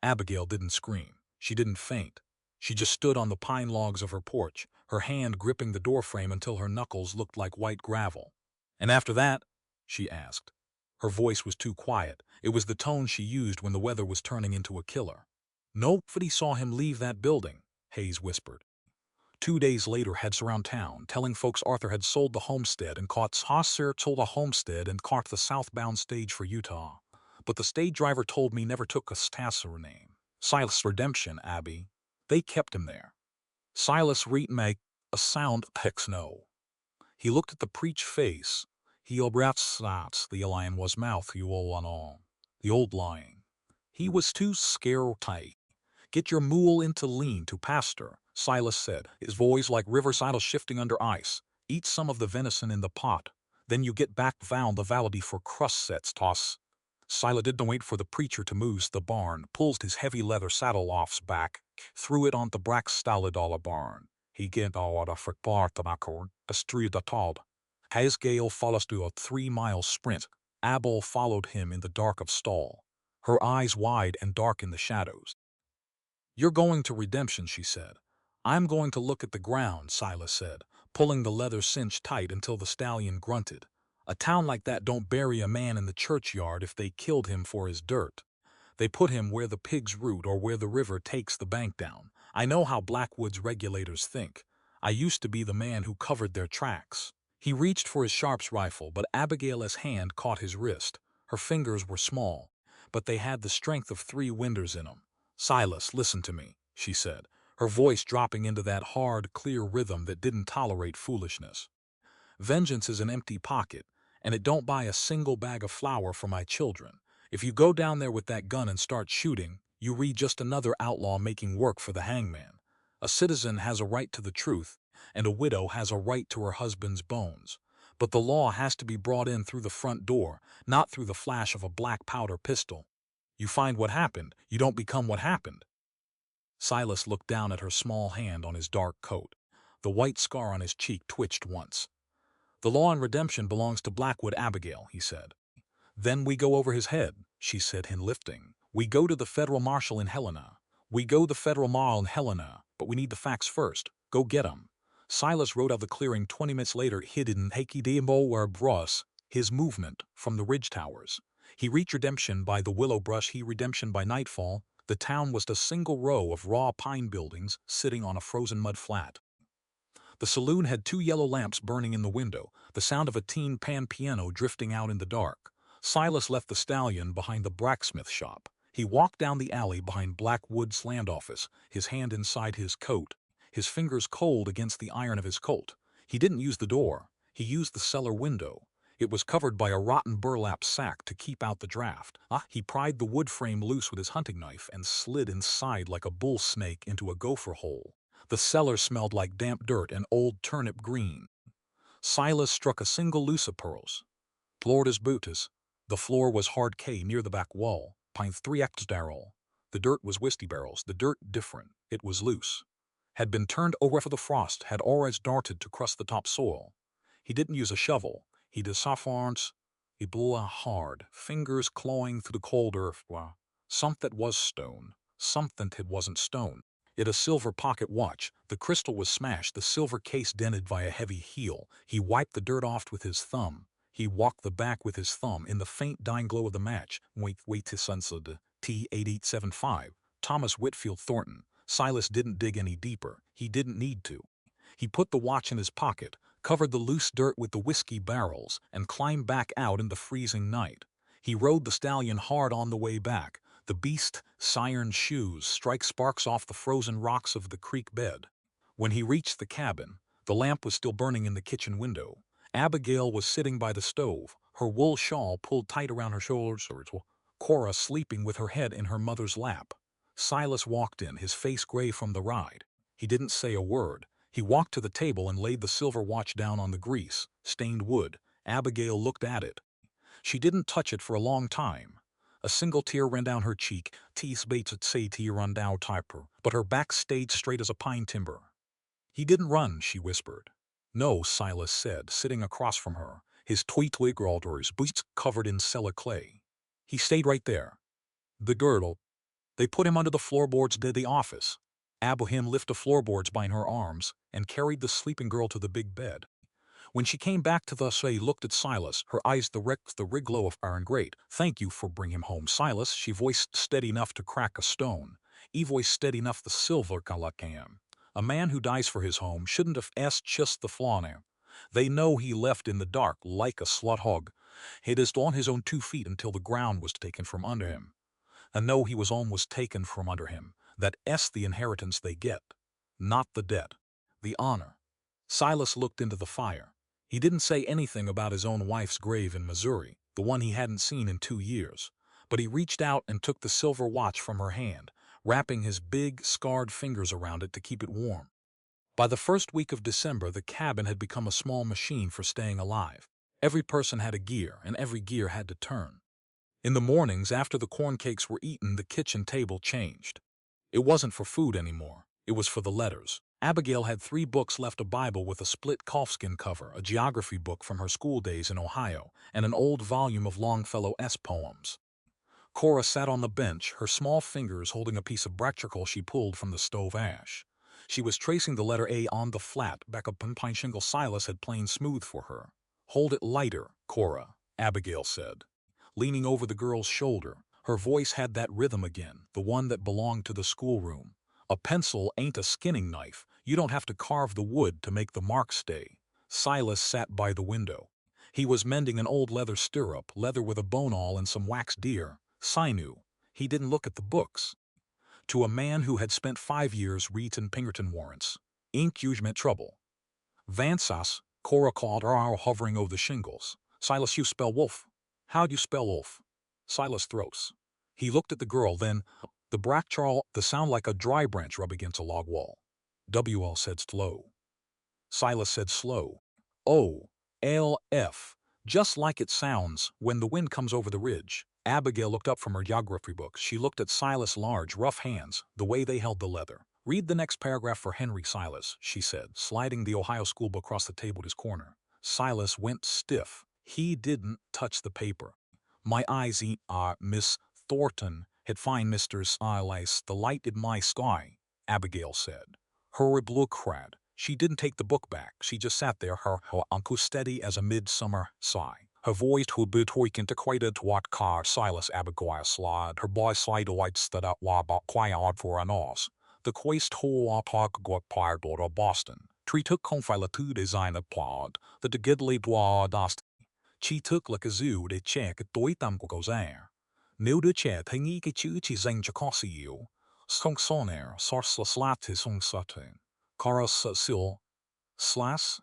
[SPEAKER 2] Abigail didn't scream. She didn't faint. She just stood on the pine logs of her porch, her hand gripping the doorframe until her knuckles looked like white gravel. "And after that?" she asked. Her voice was too quiet. It was the tone she used when the weather was turning into a killer. "Nobody saw him leave that building," Hayes whispered. 2 days later heads around town, telling folks Arthur had sold the homestead and caught Saucer sold the homestead and caught the southbound stage for Utah. But the stage driver told me never took a Stasser name. Silas Redemption, Abby. They kept him there. Silas Reet make a sound hex no. He looked at the preach face. He obrats the lion was mouth you all on all. The old lion. He was too scared tight. "Get your mule into lean to pasture," Silas said, his voice like river saddle shifting under ice. "Eat some of the venison in the pot. Then you get back found the valley for crust sets toss." Silas didn't wait for the preacher to moose the barn, pulled his heavy leather saddle off's back, threw it on the brack $1 barn. He get out of part the accord, a street a told. Hayes Gale follows to a 3-mile sprint. Abel followed him in the dark of stall, her eyes wide and dark in the shadows. "You're going to Redemption," she said. "I'm going to look at the ground," Silas said, pulling the leather cinch tight until the stallion grunted. "A town like that don't bury a man in the churchyard if they killed him for his dirt. They put him where the pigs root or where the river takes the bank down. I know how Blackwood's regulators think. I used to be the man who covered their tracks." He reached for his sharps rifle, but Abigail's hand caught his wrist. Her fingers were small, but they had the strength of 3 winders in them. "Silas, listen to me," she said, her voice dropping into that hard, clear rhythm that didn't tolerate foolishness. "Vengeance is an empty pocket, and it don't buy a single bag of flour for my children. If you go down there with that gun and start shooting, you read just another outlaw making work for the hangman. A citizen has a right to the truth, and a widow has a right to her husband's bones. But the law has to be brought in through the front door, not through the flash of a black powder pistol. You find what happened, you don't become what happened." Silas looked down at her small hand on his dark coat. The white scar on his cheek twitched once. "The law and redemption belongs to Blackwood, Abigail," he said. "Then we go over his head," she said, lifting. "We go to the federal marshal in Helena. We go the Federal Mall in Helena, but we need the facts first. Go get 'em. Silas rode out of the clearing 20 minutes later, hidden in Hakidemo where Bros, his movement from the ridge towers. He reached redemption by the willow brush, he redemption by nightfall. The town was a single row of raw pine buildings sitting on a frozen mud flat. The saloon had 2 yellow lamps burning in the window, the sound of a tin pan piano drifting out in the dark. Silas left the stallion behind the blacksmith shop. He walked down the alley behind Blackwood's land office, his hand inside his coat, his fingers cold against the iron of his coat. He didn't use the door. He used the cellar window. It was covered by a rotten burlap sack to keep out the draft. He pried the wood frame loose with his hunting knife and slid inside like a bull snake into a gopher hole. The cellar smelled like damp dirt and old turnip green. Silas struck a single loose of pearls. Florida's bootus. The floor was hard clay near the back wall. Pine 3x darrel. The dirt was whiskey barrels. The dirt different. It was loose. Had been turned over for the frost. Had always darted to crust the top soil. He didn't use a shovel. He did soft arms. He blew out hard, fingers clawing through the cold earth. Something that was stone. Something that wasn't stone. It a silver pocket watch. The crystal was smashed, the silver case dented by a heavy heel. He wiped the dirt off with his thumb. He walked the back with his thumb in the faint dying glow of the match. Wait to sunset. T8875. Thomas Whitfield Thornton. Silas didn't dig any deeper. He didn't need to. He put the watch in his pocket, covered the loose dirt with the whiskey barrels, and climbed back out in the freezing night. He rode the stallion hard on the way back. The beast's iron shoes strike sparks off the frozen rocks of the creek bed. When he reached the cabin, the lamp was still burning in the kitchen window. Abigail was sitting by the stove, her wool shawl pulled tight around her shoulders, Cora sleeping with her head in her mother's lap. Silas walked in, his face gray from the ride. He didn't say a word. He walked to the table and laid the silver watch down on the grease-stained wood. Abigail looked at it. She didn't touch it for a long time. A single tear ran down her cheek, teeth bates at say tear run down typer, but her back stayed straight as a pine timber. He didn't run, she whispered. No, Silas said, sitting across from her, his twig alders boots covered in cellar clay. He stayed right there. The girdle. They put him under the floorboards of the office. Abraham lifted the floorboards by her arms and carried the sleeping girl to the big bed. When she came back to the say, looked at Silas, her eyes the rig glow of iron grate. Thank you for bringing him home, Silas, she voiced steady enough to crack a stone. E voice steady enough the silver calacam. A man who dies for his home shouldn't have asked just the flaw now. They know he left in the dark like a slut hog. He is on his own 2 feet until the ground was taken from under him. And know he was almost taken from under him. That the inheritance they get. Not the debt. The honor. Silas looked into the fire. He didn't say anything about his own wife's grave in Missouri, the one he hadn't seen in 2 years. But he reached out and took the silver watch from her hand, wrapping his big, scarred fingers around it to keep it warm. By the first week of December, the cabin had become a small machine for staying alive. Every person had a gear, and every gear had to turn. In the mornings, after the corn cakes were eaten, the kitchen table changed. It wasn't for food anymore. It was for the letters. Abigail had 3 books left, a Bible with a split calfskin cover, a geography book from her school days in Ohio, and an old volume of Longfellow's poems. Cora sat on the bench, her small fingers holding a piece of black charcoal she pulled from the stove ash. She was tracing the letter A on the flat back of pine shingle Silas had planed smooth for her. Hold it lighter, Cora, Abigail said, leaning over the girl's shoulder. Her voice had that rhythm again, the one that belonged to the schoolroom. A pencil ain't a skinning knife. You don't have to carve the wood to make the mark stay. Silas sat by the window. He was mending an old leather stirrup, leather with a bone awl and some waxed deer, sinew. He didn't look at the books. To a man who had spent 5 years reading Pinkerton warrants, ink usually meant trouble. Vansas, Cora called her owl hovering over the shingles. Silas, you spell wolf. How'd you spell wolf? Silas throws. He looked at the girl, then, the brack charl, the sound like a dry branch rub against a log wall. WL said slow. Silas said slow. O-L-F. Just like it sounds when the wind comes over the ridge. Abigail looked up from her geography book. She looked at Silas' large, rough hands, the way they held the leather. Read the next paragraph for Henry Silas, she said, sliding the Ohio school book across the table at his corner. Silas went stiff. He didn't touch the paper. My eyes are Miss Thornton "It fine, Mr. Silas, the light in my sky," Abigail said. Her look red. She didn't take the book back. She just sat there, her uncle steady as a midsummer sigh. Her voice would be antiquated to what car Silas Abigail slide. Her boy slide white stood up while quiet for an os. The quest whole talk got pired or Boston. Tree took confilatu design applaud. The gidly dwa dust. Chi took like a zoo de check tối tăm của cậu già. Nếu đứa trẻ thấy nghĩ cái chữ chỉ dành cho có sĩ yếu, song soner, sars slat his song satin. Caras sil, slas,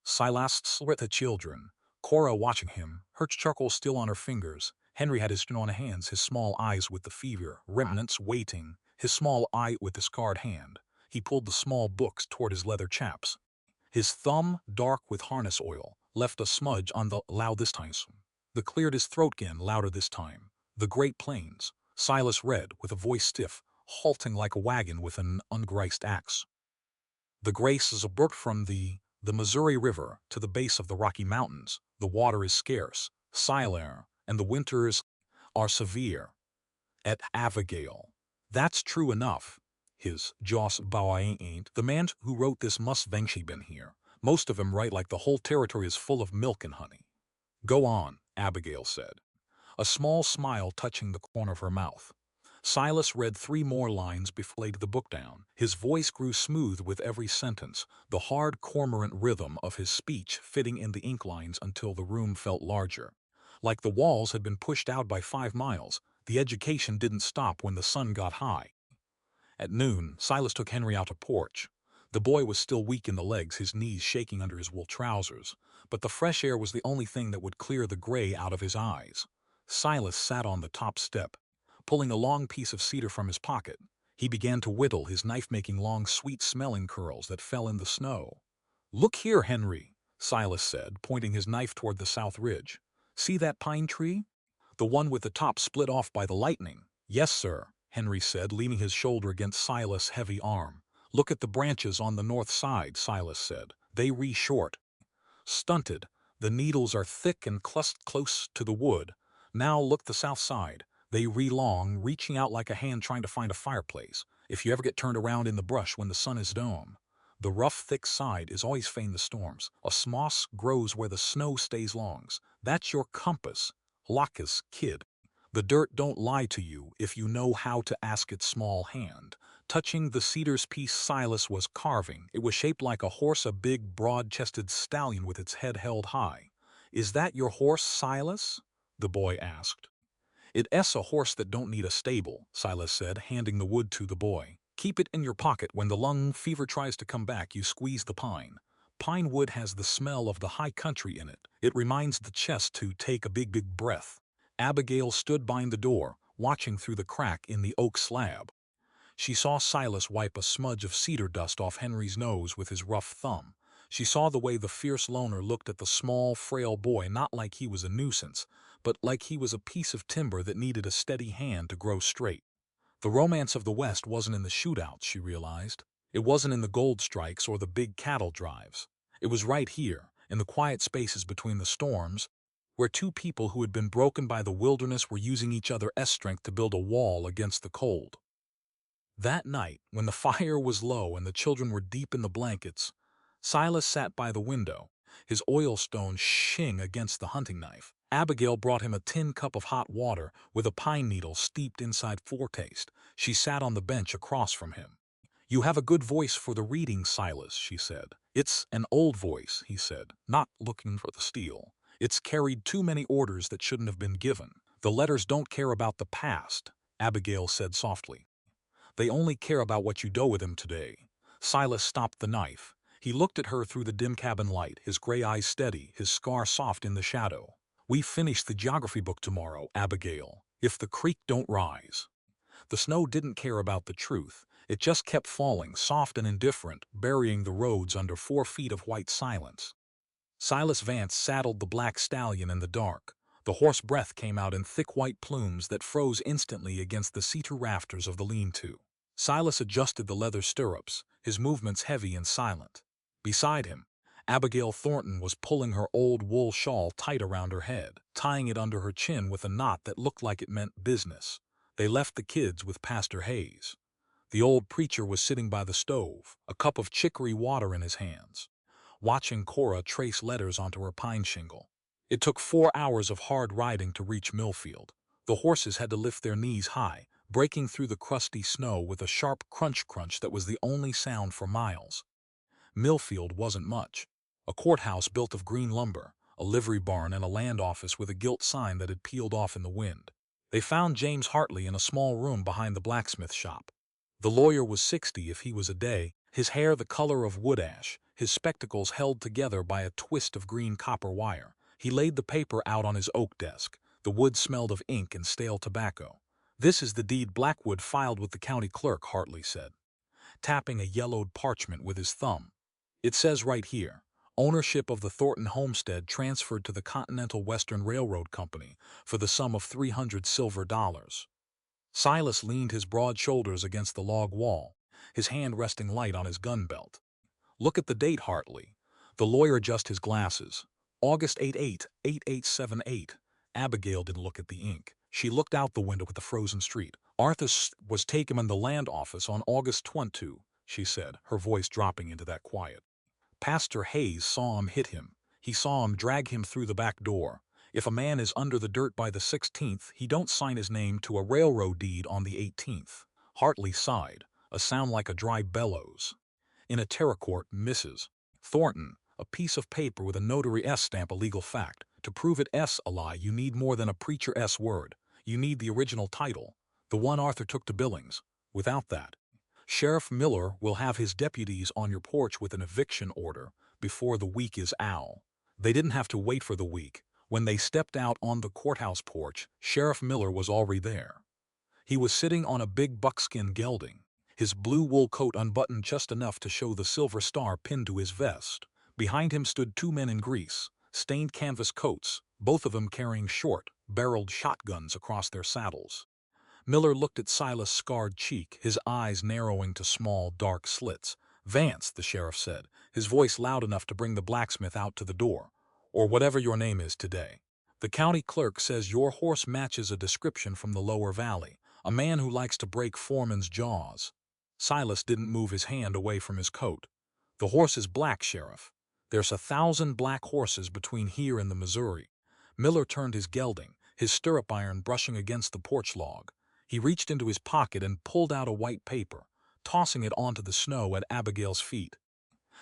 [SPEAKER 2] silas with the children. Cora watching him, her charcoal still on her fingers. Henry had his chin on hands, his small eyes with the fever, remnants waiting, his small eye with the scarred hand. He pulled the small books toward his leather chaps. His thumb, dark with harness oil, left a smudge on the loud this time. The cleared his throat again, louder this time. The Great Plains. Silas read, with a voice stiff, halting like a wagon with an ungraced axe. The Grace is a brook from the Missouri River to the base of the Rocky Mountains. The water is scarce, silent, and the winters are severe. At Abigail. That's true enough. His Joss Boy ain't. The man who wrote this must have been here. Most of 'em write like the whole territory is full of milk and honey. Go on, Abigail said, a small smile touching the corner of her mouth. Silas read 3 more lines before he laid the book down. His voice grew smooth with every sentence, the hard cormorant rhythm of his speech fitting in the ink lines until the room felt larger. Like the walls had been pushed out by 5 miles, the education didn't stop when the sun got high. At noon, Silas took Henry out to porch. The boy was still weak in the legs, his knees shaking under his wool trousers, but the fresh air was the only thing that would clear the gray out of his eyes. Silas sat on the top step. Pulling a long piece of cedar from his pocket, he began to whittle, his knife making long, sweet-smelling curls that fell in the snow. "Look here, Henry," Silas said, pointing his knife toward the south ridge. "See that pine tree? The one with the top split off by the lightning." "Yes, sir," Henry said, leaning his shoulder against Silas' heavy arm. "Look at the branches on the north side," Silas said. "They re-short. Stunted. The needles are thick and clustered close to the wood. Now look the south side. They re-long, reaching out like a hand trying to find a fireplace, if you ever get turned around in the brush when the sun is dome. The rough, thick side is always feign the storms. A moss grows where the snow stays longs. That's your compass. Locus, kid. The dirt don't lie to you if you know how to ask its small hand." Touching the cedar's piece Silas was carving, it was shaped like a horse, a big, broad-chested stallion with its head held high. "Is that your horse, Silas?" the boy asked. "It's a horse that don't need a stable," Silas said, handing the wood to the boy. "Keep it in your pocket. When the lung fever tries to come back, you squeeze the pine. Pine wood has the smell of the high country in it. It reminds the chest to take a big, big breath." Abigail stood behind the door, watching through the crack in the oak slab. She saw Silas wipe a smudge of cedar dust off Henry's nose with his rough thumb. She saw the way the fierce loner looked at the small, frail boy, not like he was a nuisance, but like he was a piece of timber that needed a steady hand to grow straight. The romance of the West wasn't in the shootouts, she realized. It wasn't in the gold strikes or the big cattle drives. It was right here, in the quiet spaces between the storms, where 2 people who had been broken by the wilderness were using each other's strength to build a wall against the cold. That night, when the fire was low and the children were deep in the blankets, Silas sat by the window, his oilstone shing against the hunting knife. Abigail brought him a tin cup of hot water with a pine needle steeped inside foretaste. She sat on the bench across from him. "You have a good voice for the reading, Silas," she said. "It's an old voice," he said, not looking for the steel. "It's carried too many orders that shouldn't have been given." "The letters don't care about the past," Abigail said softly. "They only care about what you do with them today." Silas stopped the knife. He looked at her through the dim cabin light, his gray eyes steady, his scar soft in the shadow. "We finish the geography book tomorrow, Abigail, if the creek don't rise." The snow didn't care about the truth. It just kept falling, soft and indifferent, burying the roads under 4 feet of white silence. Silas Vance saddled the black stallion in the dark. The horse breath came out in thick white plumes that froze instantly against the cedar rafters of the lean-to. Silas adjusted the leather stirrups, his movements heavy and silent. Beside him, Abigail Thornton was pulling her old wool shawl tight around her head, tying it under her chin with a knot that looked like it meant business. They left the kids with Pastor Hayes. The old preacher was sitting by the stove, a cup of chicory water in his hands, watching Cora trace letters onto her pine shingle. It took 4 hours of hard riding to reach Millfield. The horses had to lift their knees high, breaking through the crusty snow with a sharp crunch-crunch that was the only sound for miles. Millfield wasn't much. A courthouse built of green lumber, a livery barn, and a land office with a gilt sign that had peeled off in the wind. They found James Hartley in a small room behind the blacksmith shop. The lawyer was 60 if he was a day, his hair the color of wood ash, his spectacles held together by a twist of green copper wire. He laid the paper out on his oak desk. The wood smelled of ink and stale tobacco. "This is the deed Blackwood filed with the county clerk," Hartley said, tapping a yellowed parchment with his thumb. "It says right here, ownership of the Thornton homestead transferred to the Continental Western Railroad Company for the sum of $300 silver. Silas leaned his broad shoulders against the log wall, his hand resting light on his gun belt. "Look at the date, Hartley." The lawyer adjusted his glasses. "August 8878. Abigail didn't look at the ink. She looked out the window at the frozen street. "Arthur was taken in the land office on August 22, she said, her voice dropping into that quiet. "Pastor Hayes saw him hit him. He saw him drag him through the back door. If a man is under the dirt by the 16th, he don't sign his name to a railroad deed on the 18th. Hartley sighed, a sound like a dry bellows. "In a terra court, Mrs. Thornton, a piece of paper with a notary S stamp, a legal fact. To prove it S a lie, you need more than a preacher S word. You need the original title, the one Arthur took to Billings. Without that, Sheriff Miller will have his deputies on your porch with an eviction order before the week is out." They didn't have to wait for the week. When they stepped out on the courthouse porch, Sheriff Miller was already there. He was sitting on a big buckskin gelding, his blue wool coat unbuttoned just enough to show the silver star pinned to his vest. Behind him stood 2 men in grease, stained canvas coats, both of them carrying short-barreled shotguns across their saddles. Miller looked at Silas' scarred cheek, his eyes narrowing to small, dark slits. "Vance," the sheriff said, his voice loud enough to bring the blacksmith out to the door. "Or whatever your name is today. The county clerk says your horse matches a description from the lower valley, a man who likes to break foremen's jaws." Silas didn't move his hand away from his coat. "The horse is black, Sheriff. There's 1,000 black horses between here and the Missouri." Miller turned his gelding, his stirrup iron brushing against the porch log. He reached into his pocket and pulled out a white paper, tossing it onto the snow at Abigail's feet.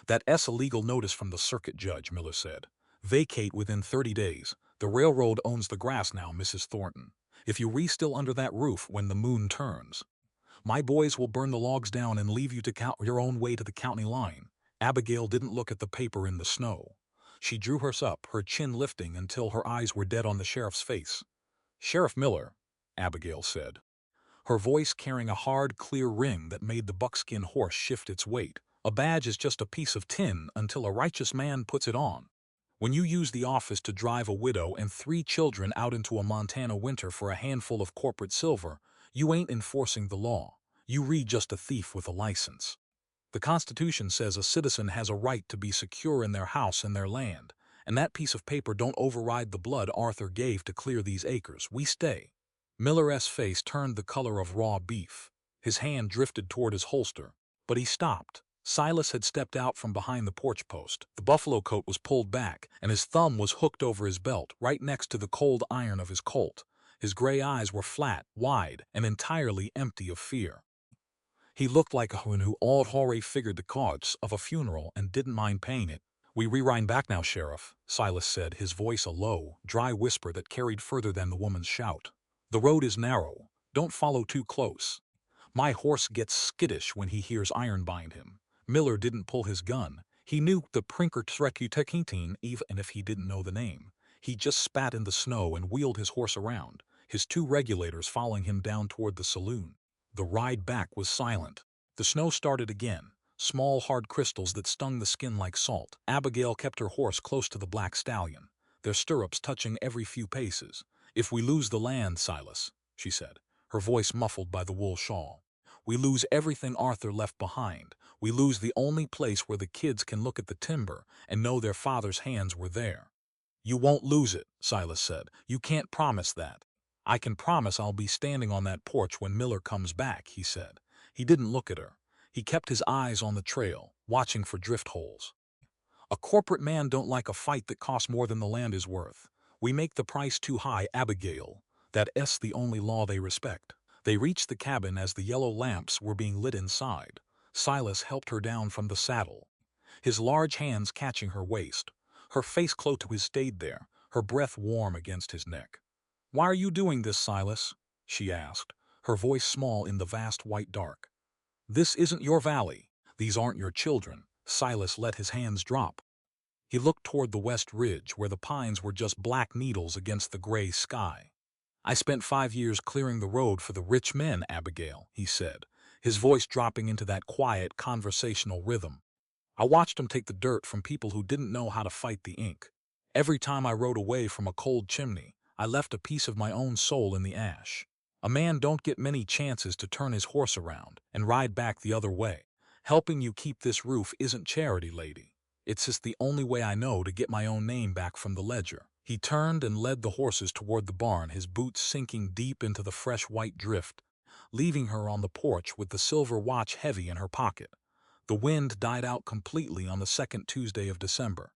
[SPEAKER 2] "That S illegal notice from the circuit judge," Miller said. "Vacate within 30 days. The railroad owns the grass now, Mrs. Thornton. If you re-still under that roof when the moon turns, my boys will burn the logs down and leave you to count your own way to the county line." Abigail didn't look at the paper in the snow. She drew hers up, her chin lifting until her eyes were dead on the sheriff's face. "Sheriff Miller," Abigail said, her voice carrying a hard, clear ring that made the buckskin horse shift its weight. "A badge is just a piece of tin until a righteous man puts it on. When you use the office to drive a widow and 3 children out into a Montana winter for a handful of corporate silver, you ain't enforcing the law. You read just a thief with a license. The Constitution says a citizen has a right to be secure in their house and their land, and that piece of paper don't override the blood Arthur gave to clear these acres. We stay." Miller's face turned the color of raw beef. His hand drifted toward his holster, but he stopped. Silas had stepped out from behind the porch post. The buffalo coat was pulled back, and his thumb was hooked over his belt, right next to the cold iron of his Colt. His gray eyes were flat, wide, and entirely empty of fear. He looked like a one who already figured the costs of a funeral and didn't mind paying it. "We rewind back now, Sheriff," Silas said, his voice a low, dry whisper that carried further than the woman's shout. "The road is narrow. Don't follow too close. My horse gets skittish when he hears iron bind him." Miller didn't pull his gun. He knew the Prinker Trecutequintine even if he didn't know the name. He just spat in the snow and wheeled his horse around, his 2 regulators following him down toward the saloon. The ride back was silent. The snow started again, small hard crystals that stung the skin like salt. Abigail kept her horse close to the black stallion, their stirrups touching every few paces. "If we lose the land, Silas," she said, her voice muffled by the wool shawl, "we lose everything Arthur left behind. We lose the only place where the kids can look at the timber and know their father's hands were there." "You won't lose it," Silas said. "You can't promise that." I can promise I'll be standing on that porch when Miller comes back, he said. He didn't look at her. He kept his eyes on the trail, watching for drift holes. A corporate man don't like a fight that costs more than the land is worth. We make the price too high, Abigail. That's the only law they respect. They reached the cabin as the yellow lamps were being lit inside. Silas helped her down from the saddle, his large hands catching her waist. Her face close to his stayed there, her breath warm against his neck. "Why are you doing this, Silas?" she asked, her voice small in the vast white dark. "This isn't your valley. These aren't your children." Silas let his hands drop. He looked toward the west ridge where the pines were just black needles against the gray sky. "I spent 5 years clearing the road for the rich men, Abigail," he said, his voice dropping into that quiet, conversational rhythm. "I watched 'em take the dirt from people who didn't know how to fight the ink. Every time I rode away from a cold chimney, I left a piece of my own soul in the ash. A man don't get many chances to turn his horse around and ride back the other way. Helping you keep this roof isn't charity, lady. It's just the only way I know to get my own name back from the ledger." He turned and led the horses toward the barn, his boots sinking deep into the fresh white drift, leaving her on the porch with the silver watch heavy in her pocket. The wind died out completely on the second Tuesday of December.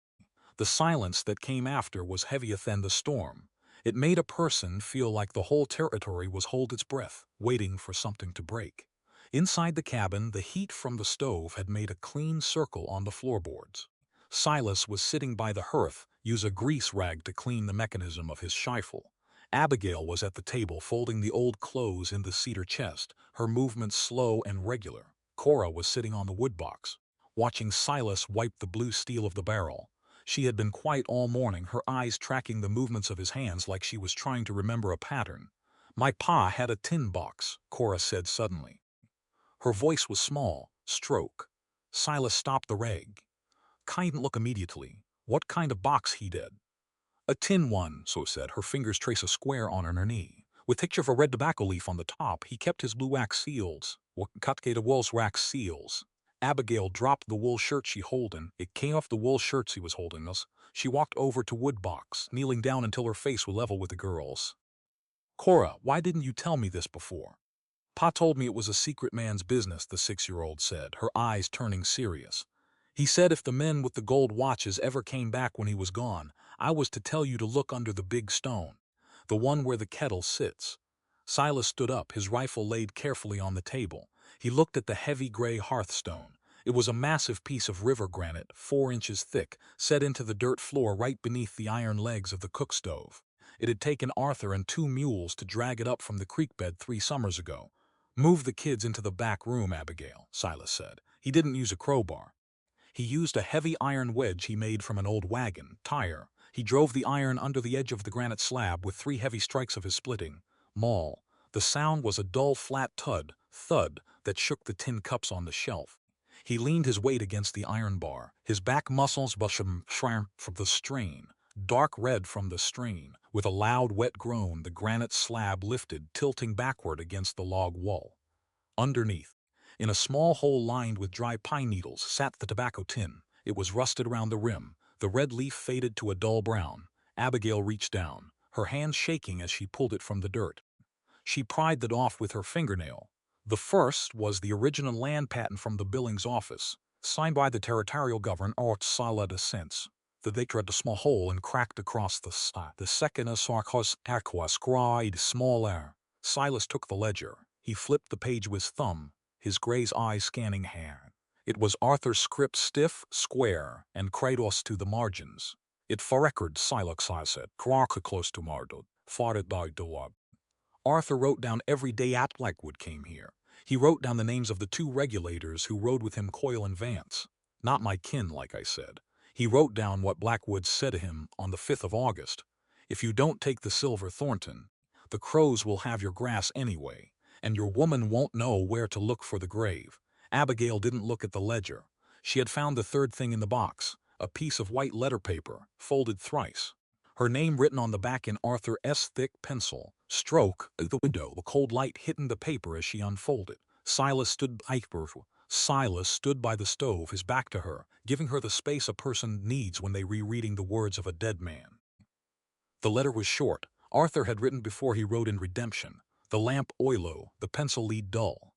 [SPEAKER 2] The silence that came after was heavier than the storm. It made a person feel like the whole territory was hold its breath, waiting for something to break. Inside the cabin, the heat from the stove had made a clean circle on the floorboards. Silas was sitting by the hearth, use a grease rag to clean the mechanism of his shifle. Abigail was at the table folding the old clothes in the cedar chest, her movements slow and regular. Cora was sitting on the woodbox, watching Silas wipe the blue steel of the barrel. She had been quiet all morning, her eyes tracking the movements of his hands like she was trying to remember a pattern. "My pa had a tin box," Cora said suddenly. Her voice was small, stroke. Silas stopped the rag. "Kind look immediately. What kind of box he did?" "A tin one," so said. Her fingers trace a square on her knee, with picture of a red tobacco leaf on the top. "He kept his blue wax seals. What cut wool's wax seals?" Abigail dropped the wool shirt she holding. It came off the wool shirts he was holding us. She walked over to Woodbox, kneeling down until her face was level with the girl's. "Cora, why didn't you tell me this before?" "Pa told me it was a secret man's business," the 6-year-old said, her eyes turning serious. "He said if the men with the gold watches ever came back when he was gone, I was to tell you to look under the big stone, the one where the kettle sits." Silas stood up, his rifle laid carefully on the table. He looked at the heavy gray hearthstone. It was a massive piece of river granite, 4 inches thick, set into the dirt floor right beneath the iron legs of the cook stove. It had taken Arthur and 2 mules to drag it up from the creek bed 3 summers ago. "Move the kids into the back room, Abigail," Silas said. He didn't use a crowbar. He used a heavy iron wedge he made from an old wagon tire. He drove the iron under the edge of the granite slab with 3 heavy strikes of his splitting maul. The sound was a dull, flat thud that shook the tin cups on the shelf. He leaned his weight against the iron bar, his back muscles bushing from the strain, dark red from the strain. With a loud, wet groan, the granite slab lifted, tilting backward against the log wall. Underneath, in a small hole lined with dry pine needles, sat the tobacco tin. It was rusted around the rim. The red leaf faded to a dull brown. Abigail reached down, her hand shaking as she pulled it from the dirt. She pried it off with her fingernail. The first was the original land patent from the Billings office, signed by the territorial governor or solid cents. They cut a small hole and cracked across the side. The second is sarcos aqua scried smaller. Silas took the ledger. He flipped the page with his thumb, his gray's eyes scanning hand. It was Arthur's script, stiff, square, and kratos to the margins. "It for record," Silas said. "Quarka close to Mardod. Fought it by Doab." Arthur wrote down every day at Blackwood came here. He wrote down the names of the 2 regulators who rode with him, Coyle and Vance. Not my kin, like I said. He wrote down what Blackwood said to him on the 5th of August. "If you don't take the silver Thornton, the crows will have your grass anyway, and your woman won't know where to look for the grave." Abigail didn't look at the ledger. She had found the 3rd thing in the box, a piece of white letter paper, folded thrice. Her name written on the back in Arthur's thick pencil. Stroke the window, the cold light hitting the paper as she unfolded. Silas stood by the stove, his back to her, giving her the space a person needs when they rereading the words of a dead man. The letter was short, Arthur had written before he wrote in Redemption, "The lamp oilo, the pencil lead dull."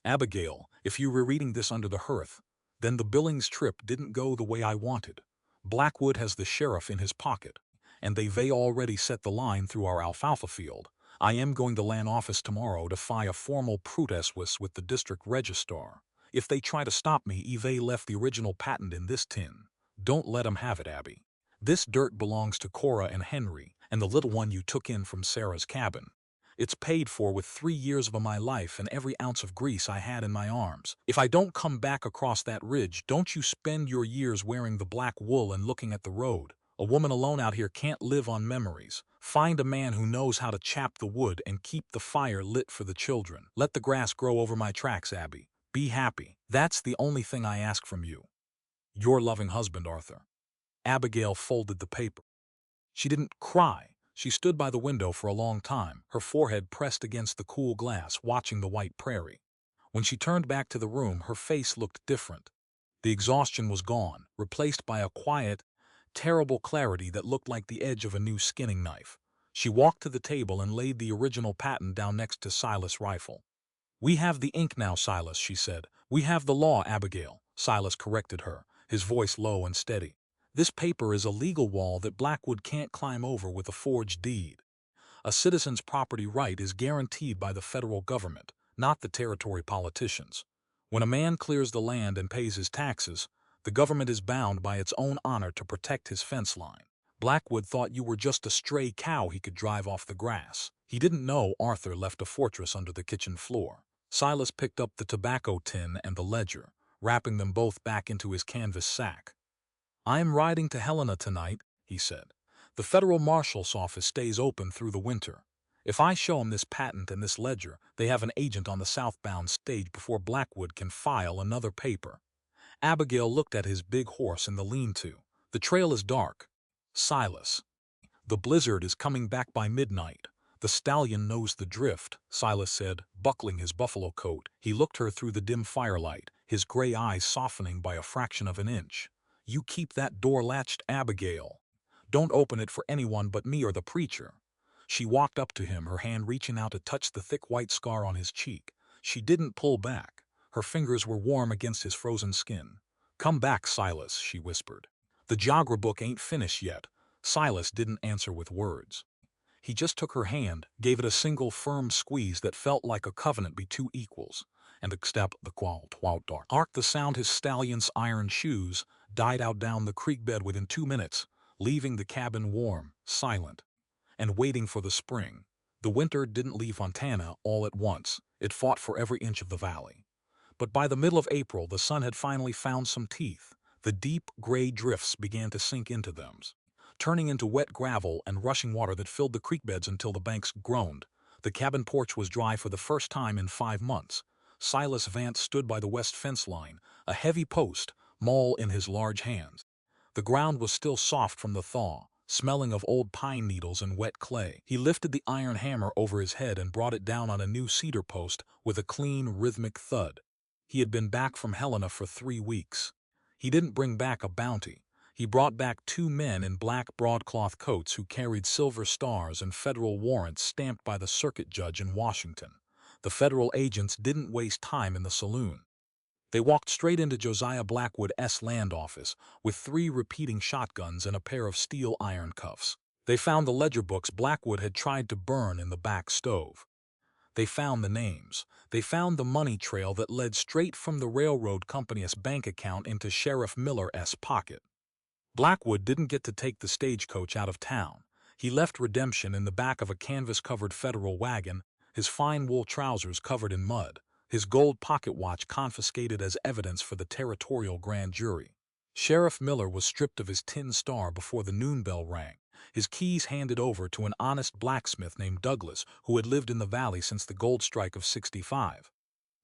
[SPEAKER 2] Abigail, if you were reading this under the hearth, then the Billings trip didn't go the way I wanted. Blackwood has the sheriff in his pocket, and they've already set the line through our alfalfa field. I am going to land office tomorrow to file a formal protest with the district registrar. If they try to stop me, Eve left the original patent in this tin. Don't let 'em have it, Abby. This dirt belongs to Cora and Henry, and the little one you took in from Sarah's cabin. It's paid for with 3 years of my life and every ounce of grease I had in my arms. If I don't come back across that ridge, don't you spend your years wearing the black wool and looking at the road. A woman alone out here can't live on memories. Find a man who knows how to chop the wood and keep the fire lit for the children. Let the grass grow over my tracks, Abby. Be happy. That's the only thing I ask from you. Your loving husband, Arthur. Abigail folded the paper. She didn't cry. She stood by the window for a long time, her forehead pressed against the cool glass, watching the white prairie. When she turned back to the room, her face looked different. The exhaustion was gone, replaced by a quiet, terrible clarity that looked like the edge of a new skinning knife. She walked to the table and laid the original patent down next to Silas' rifle. "We have the ink now, Silas," she said. "We have the law, Abigail," Silas corrected her, his voice low and steady. "This paper is a legal wall that Blackwood can't climb over with a forged deed. A citizen's property right is guaranteed by the federal government, not the territory politicians. When a man clears the land and pays his taxes, the government is bound by its own honor to protect his fence line. Blackwood thought you were just a stray cow he could drive off the grass. He didn't know Arthur left a fortress under the kitchen floor." Silas picked up the tobacco tin and the ledger, wrapping them both back into his canvas sack. "I'm riding to Helena tonight," he said. "The federal marshal's office stays open through the winter. If I show 'em this patent and this ledger, they have an agent on the southbound stage before Blackwood can file another paper." Abigail looked at his big horse in the lean-to. "The trail is dark, Silas. The blizzard is coming back by midnight. The stallion knows the drift," Silas said, buckling his buffalo coat. He looked her through the dim firelight, his gray eyes softening by a fraction of an inch. "You keep that door latched, Abigail. Don't open it for anyone but me or the preacher." She walked up to him, her hand reaching out to touch the thick white scar on his cheek. She didn't pull back. Her fingers were warm against his frozen skin. "Come back, Silas," she whispered. "The Jagra book ain't finished yet." Silas didn't answer with words. He just took her hand, gave it a single firm squeeze that felt like a covenant be two equals, and stepped the arc the sound his stallion's iron shoes died out down the creek bed within 2 minutes, leaving the cabin warm, silent, and waiting for the spring. The winter didn't leave Montana all at once. It fought for every inch of the valley. But by the middle of April, the sun had finally found some teeth. The deep, gray drifts began to sink into them, turning into wet gravel and rushing water that filled the creek beds until the banks groaned. The cabin porch was dry for the first time in 5 months. Silas Vance stood by the west fence line, a heavy post, maul in his large hands. The ground was still soft from the thaw, smelling of old pine needles and wet clay. He lifted the iron hammer over his head and brought it down on a new cedar post with a clean, rhythmic thud. He had been back from Helena for 3 weeks. He didn't bring back a bounty. He brought back 2 men in black broadcloth coats who carried silver stars and federal warrants stamped by the circuit judge in Washington. The federal agents didn't waste time in the saloon. They walked straight into Josiah Blackwood's land office with 3 repeating shotguns and a pair of steel iron cuffs. They found the ledger books Blackwood had tried to burn in the back stove. They found the names. They found the money trail that led straight from the railroad company's bank account into Sheriff Miller's pocket. Blackwood didn't get to take the stagecoach out of town. He left Redemption in the back of a canvas-covered federal wagon, his fine wool trousers covered in mud, his gold pocket watch confiscated as evidence for the territorial grand jury. Sheriff Miller was stripped of his tin star before the noon bell rang, his keys handed over to an honest blacksmith named Douglas who had lived in the valley since the gold strike of '65.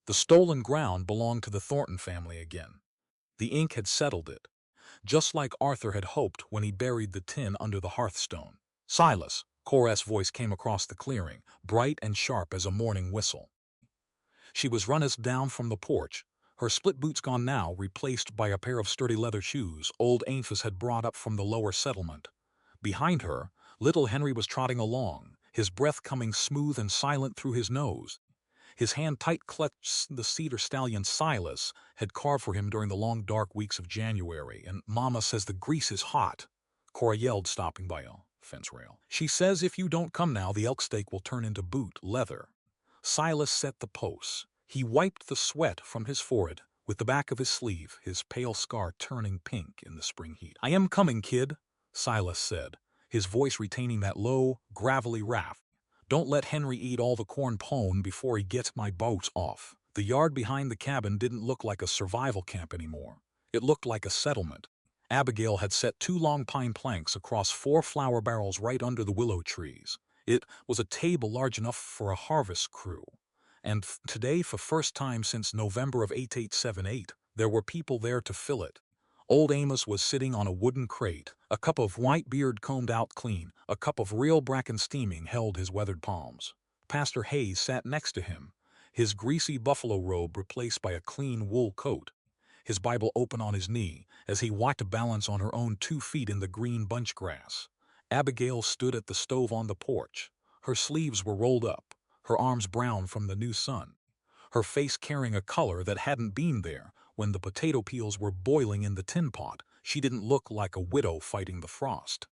[SPEAKER 2] The stolen ground belonged to the Thornton family again. The ink had settled it, just like Arthur had hoped when he buried the tin under the hearthstone. "Silas," Cora's voice came across the clearing, bright and sharp as a morning whistle. She was run us down from the porch, her split boots gone now, replaced by a pair of sturdy leather shoes old Amphis had brought up from the lower settlement. Behind her, Little Henry was trotting along, his breath coming smooth and silent through his nose. His hand tight clutched the cedar stallion Silas had carved for him during the long dark weeks of January, and Mama says the grease is hot, Cora yelled, stopping by a fence rail. She says if you don't come now, the elk steak will turn into boot leather. Silas set the posts. He wiped the sweat from his forehead with the back of his sleeve, his pale scar turning pink in the spring heat. "I am coming, kid," Silas said, his voice retaining that low, gravelly rap. "Don't let Henry eat all the corn pone before he gets my boats off." The yard behind the cabin didn't look like a survival camp anymore. It looked like a settlement. Abigail had set 2 long pine planks across 4 flour barrels right under the willow trees. It was a table large enough for a harvest crew. And today, for first time since November of 8878, there were people there to fill it. Old Amos was sitting on a wooden crate, a cup of white beard combed out clean, a cup of real bracken steaming held his weathered palms. Pastor Hayes sat next to him, his greasy buffalo robe replaced by a clean wool coat, his Bible open on his knee, as he walked to balance on her own 2 feet in the green bunch grass. Abigail stood at the stove on the porch. Her sleeves were rolled up, her arms brown from the new sun, her face carrying a color that hadn't been there when the potato peels were boiling in the tin pot. She didn't look like a widow fighting the frost.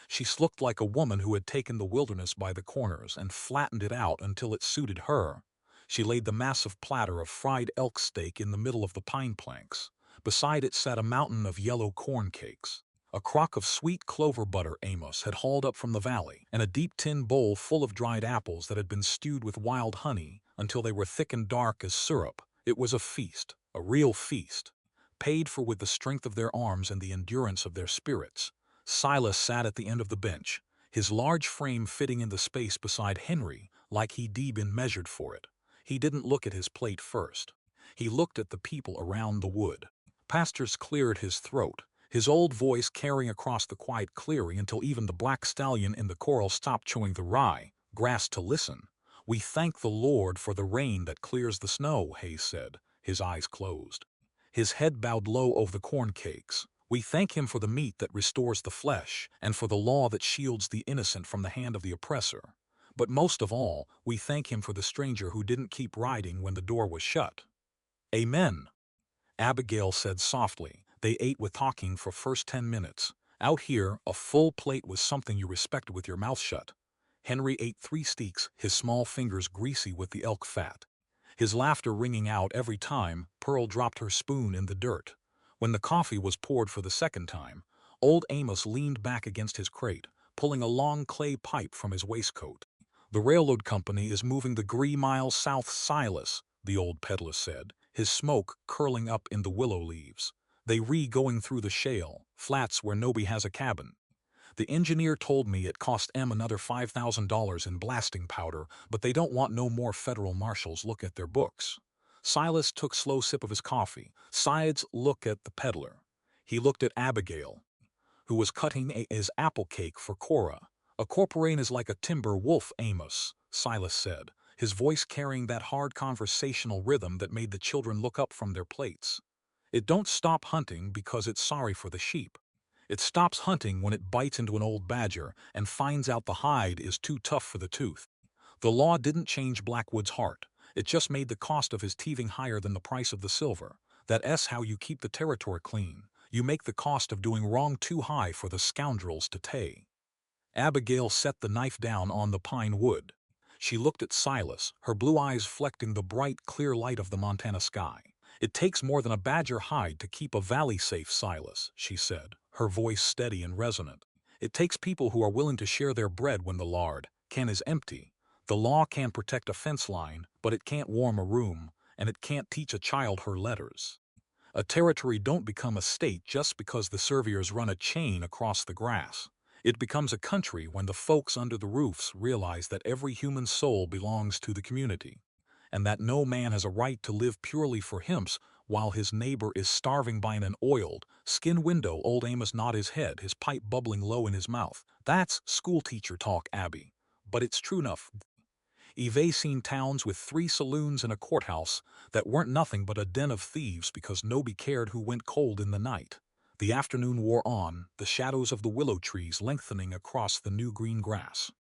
[SPEAKER 2] She looked like a woman who had taken the wilderness by the corners and flattened it out until it suited her. She laid the massive platter of fried elk steak in the middle of the pine planks. Beside it sat a mountain of yellow corn cakes, a crock of sweet clover butter Amos had hauled up from the valley, and a deep tin bowl full of dried apples that had been stewed with wild honey until they were thick and dark as syrup. It was a feast, a real feast, paid for with the strength of their arms and the endurance of their spirits. Silas sat at the end of the bench, his large frame fitting in the space beside Henry like he'd been measured for it. He didn't look at his plate first. He looked at the people around the wood. Pastors cleared his throat, his old voice carrying across the quiet clearing until even the black stallion in the corral stopped chewing the rye, grass to listen. "We thank the Lord for the rain that clears the snow," Hayes said, his eyes closed. His head bowed low over the corn cakes. "We thank him for the meat that restores the flesh, and for the law that shields the innocent from the hand of the oppressor. But most of all, we thank him for the stranger who didn't keep riding when the door was shut." "Amen," Abigail said softly. They ate with talking for first 10 minutes. Out here, a full plate was something you respected with your mouth shut. Henry ate 3 steaks, his small fingers greasy with the elk fat, his laughter ringing out every time Pearl dropped her spoon in the dirt. When the coffee was poured for the second time, old Amos leaned back against his crate, pulling a long clay pipe from his waistcoat. "The railroad company is moving the 3 miles south, Silas," the old peddler said, his smoke curling up in the willow leaves. "They going through the shale flats where nobody has a cabin. The engineer told me it cost another $5,000 in blasting powder, but they don't want no more federal marshals look at their books." Silas took slow sip of his coffee. Sides look at the peddler. He looked at Abigail, who was cutting his apple cake for Cora. "A corporation is like a timber wolf, Amos," Silas said, his voice carrying that hard conversational rhythm that made the children look up from their plates. "It don't stop hunting because it's sorry for the sheep. It stops hunting when it bites into an old badger and finds out the hide is too tough for the tooth. The law didn't change Blackwood's heart. It just made the cost of his thieving higher than the price of the silver. That's how you keep the territory clean. You make the cost of doing wrong too high for the scoundrels to pay." Abigail set the knife down on the pine wood. She looked at Silas, her blue eyes flecking the bright, clear light of the Montana sky. "It takes more than a badger hide to keep a valley safe, Silas," she said, her voice steady and resonant. "It takes people who are willing to share their bread when the lard can is empty. The law can protect a fence line, but it can't warm a room, and it can't teach a child her letters. A territory don't become a state just because the surveyors run a chain across the grass. It becomes a country when the folks under the roofs realize that every human soul belongs to the community, and that no man has a right to live purely for himself while his neighbor is starving by an oiled skin window." Old Amos nodded his head, his pipe bubbling low in his mouth. "That's schoolteacher talk, Abby. But it's true enough. I've seen towns with 3 saloons and a courthouse that weren't nothing but a den of thieves because nobody cared who went cold in the night. The afternoon wore on, the shadows of the willow trees lengthening across the new green grass.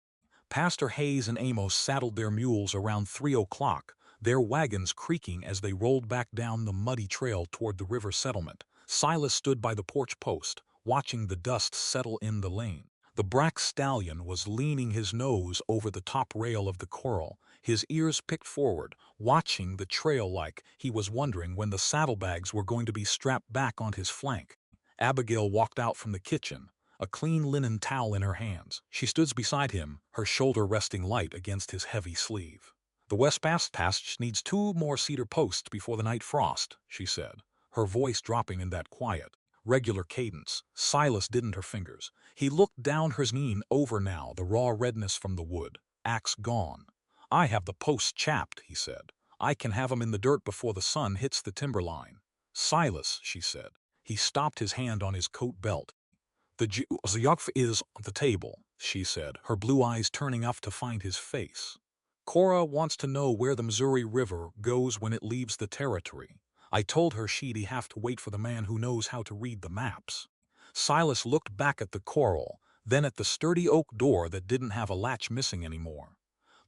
[SPEAKER 2] Pastor Hayes and Amos saddled their mules around 3 o'clock, their wagons creaking as they rolled back down the muddy trail toward the river settlement. Silas stood by the porch post, watching the dust settle in the lane. The black stallion was leaning his nose over the top rail of the corral, his ears picked forward, watching the trail like he was wondering when the saddlebags were going to be strapped back on his flank. Abigail walked out from the kitchen, a clean linen towel in her hands. She stood beside him, her shoulder resting light against his heavy sleeve. "The west passage needs 2 more cedar posts before the night frost," she said, her voice dropping in that quiet, regular cadence. Silas didn't her fingers. He looked down her knee over now, the raw redness from the wood. "Axe gone." "I have the posts chapped," he said. "I can have 'em in the dirt before the sun hits the timberline." "Silas," she said. He stopped, his hand on his coat belt. "The geography is on the table," she said, her blue eyes turning up to find his face. "Cora wants to know where the Missouri River goes when it leaves the territory. I told her she'd have to wait for the man who knows how to read the maps." Silas looked back at the corral, then at the sturdy oak door that didn't have a latch missing anymore.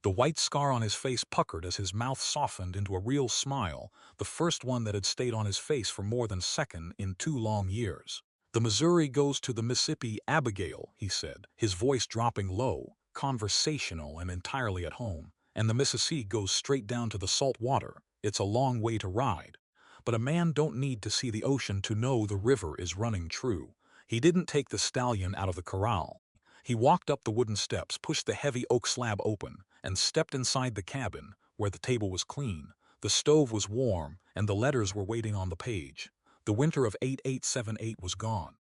[SPEAKER 2] The white scar on his face puckered as his mouth softened into a real smile, the first one that had stayed on his face for more than a second in 2 long years. "The Missouri goes to the Mississippi, Abigail," he said, his voice dropping low, conversational and entirely at home. "And the Mississippi goes straight down to the salt water. It's a long way to ride. But a man don't need to see the ocean to know the river is running true." He didn't take the stallion out of the corral. He walked up the wooden steps, pushed the heavy oak slab open, and stepped inside the cabin, where the table was clean, the stove was warm, and the letters were waiting on the page. The winter of 8878 was gone,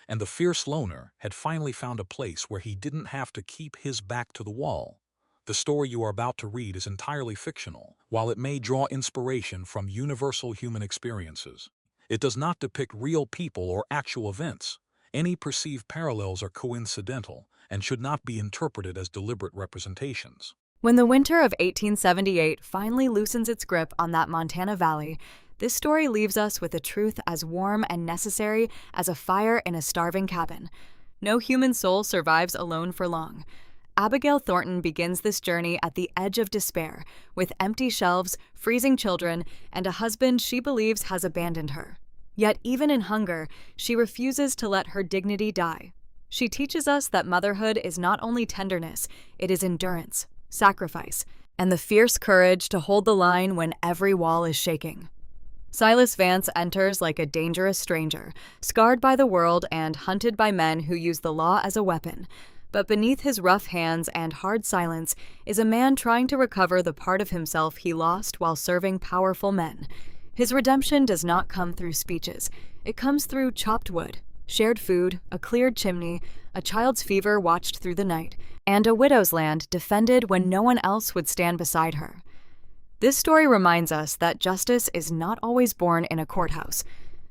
[SPEAKER 2] and the fierce loner had finally found a place where he didn't have to keep his back to the wall. The story you are about to read is entirely fictional, while it may draw inspiration from universal human experiences. It does not depict real people or actual events. Any perceived parallels are coincidental and should not be interpreted as deliberate representations.
[SPEAKER 3] When the winter of 1878 finally loosens its grip on that Montana valley, this story leaves us with a truth as warm and necessary as a fire in a starving cabin. No human soul survives alone for long. Abigail Thornton begins this journey at the edge of despair, with empty shelves, freezing children, and a husband she believes has abandoned her. Yet even in hunger, she refuses to let her dignity die. She teaches us that motherhood is not only tenderness, it is endurance, sacrifice, and the fierce courage to hold the line when every wall is shaking. Silas Vance enters like a dangerous stranger, scarred by the world and hunted by men who use the law as a weapon. But beneath his rough hands and hard silence is a man trying to recover the part of himself he lost while serving powerful men. His redemption does not come through speeches. It comes through chopped wood, shared food, a cleared chimney, a child's fever watched through the night, and a widow's land defended when no one else would stand beside her. This story reminds us that justice is not always born in a courthouse.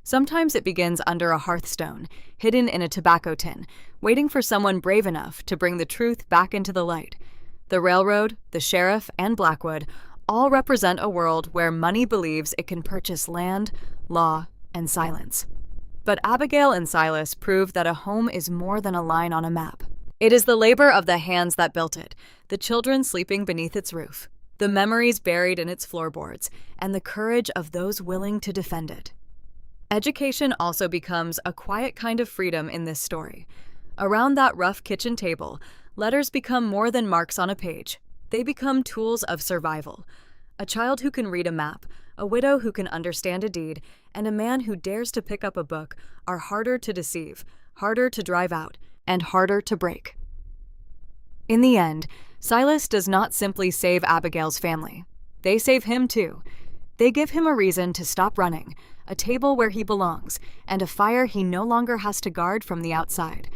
[SPEAKER 3] Sometimes it begins under a hearthstone, hidden in a tobacco tin, waiting for someone brave enough to bring the truth back into the light. The railroad, the sheriff, and Blackwood all represent a world where money believes it can purchase land, law, and silence. But Abigail and Silas prove that a home is more than a line on a map. It is the labor of the hands that built it, the children sleeping beneath its roof, the memories buried in its floorboards, and the courage of those willing to defend it. Education also becomes a quiet kind of freedom in this story. Around that rough kitchen table, letters become more than marks on a page. They become tools of survival. A child who can read a map, a widow who can understand a deed, and a man who dares to pick up a book are harder to deceive, harder to drive out, and harder to break. In the end, Silas does not simply save Abigail's family. They save him too. They give him a reason to stop running, a table where he belongs, and a fire he no longer has to guard from the outside.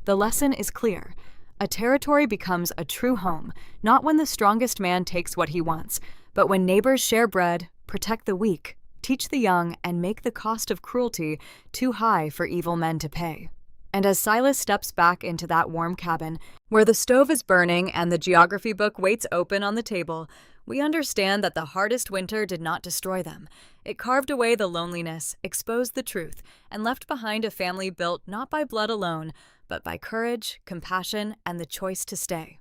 [SPEAKER 3] The lesson is clear. A territory becomes a true home, not when the strongest man takes what he wants, but when neighbors share bread, protect the weak, teach the young, and make the cost of cruelty too high for evil men to pay. And as Silas steps back into that warm cabin, where the stove is burning and the geography book waits open on the table, we understand that the hardest winter did not destroy them. It carved away the loneliness, exposed the truth, and left behind a family built not by blood alone, but by courage, compassion, and the choice to stay.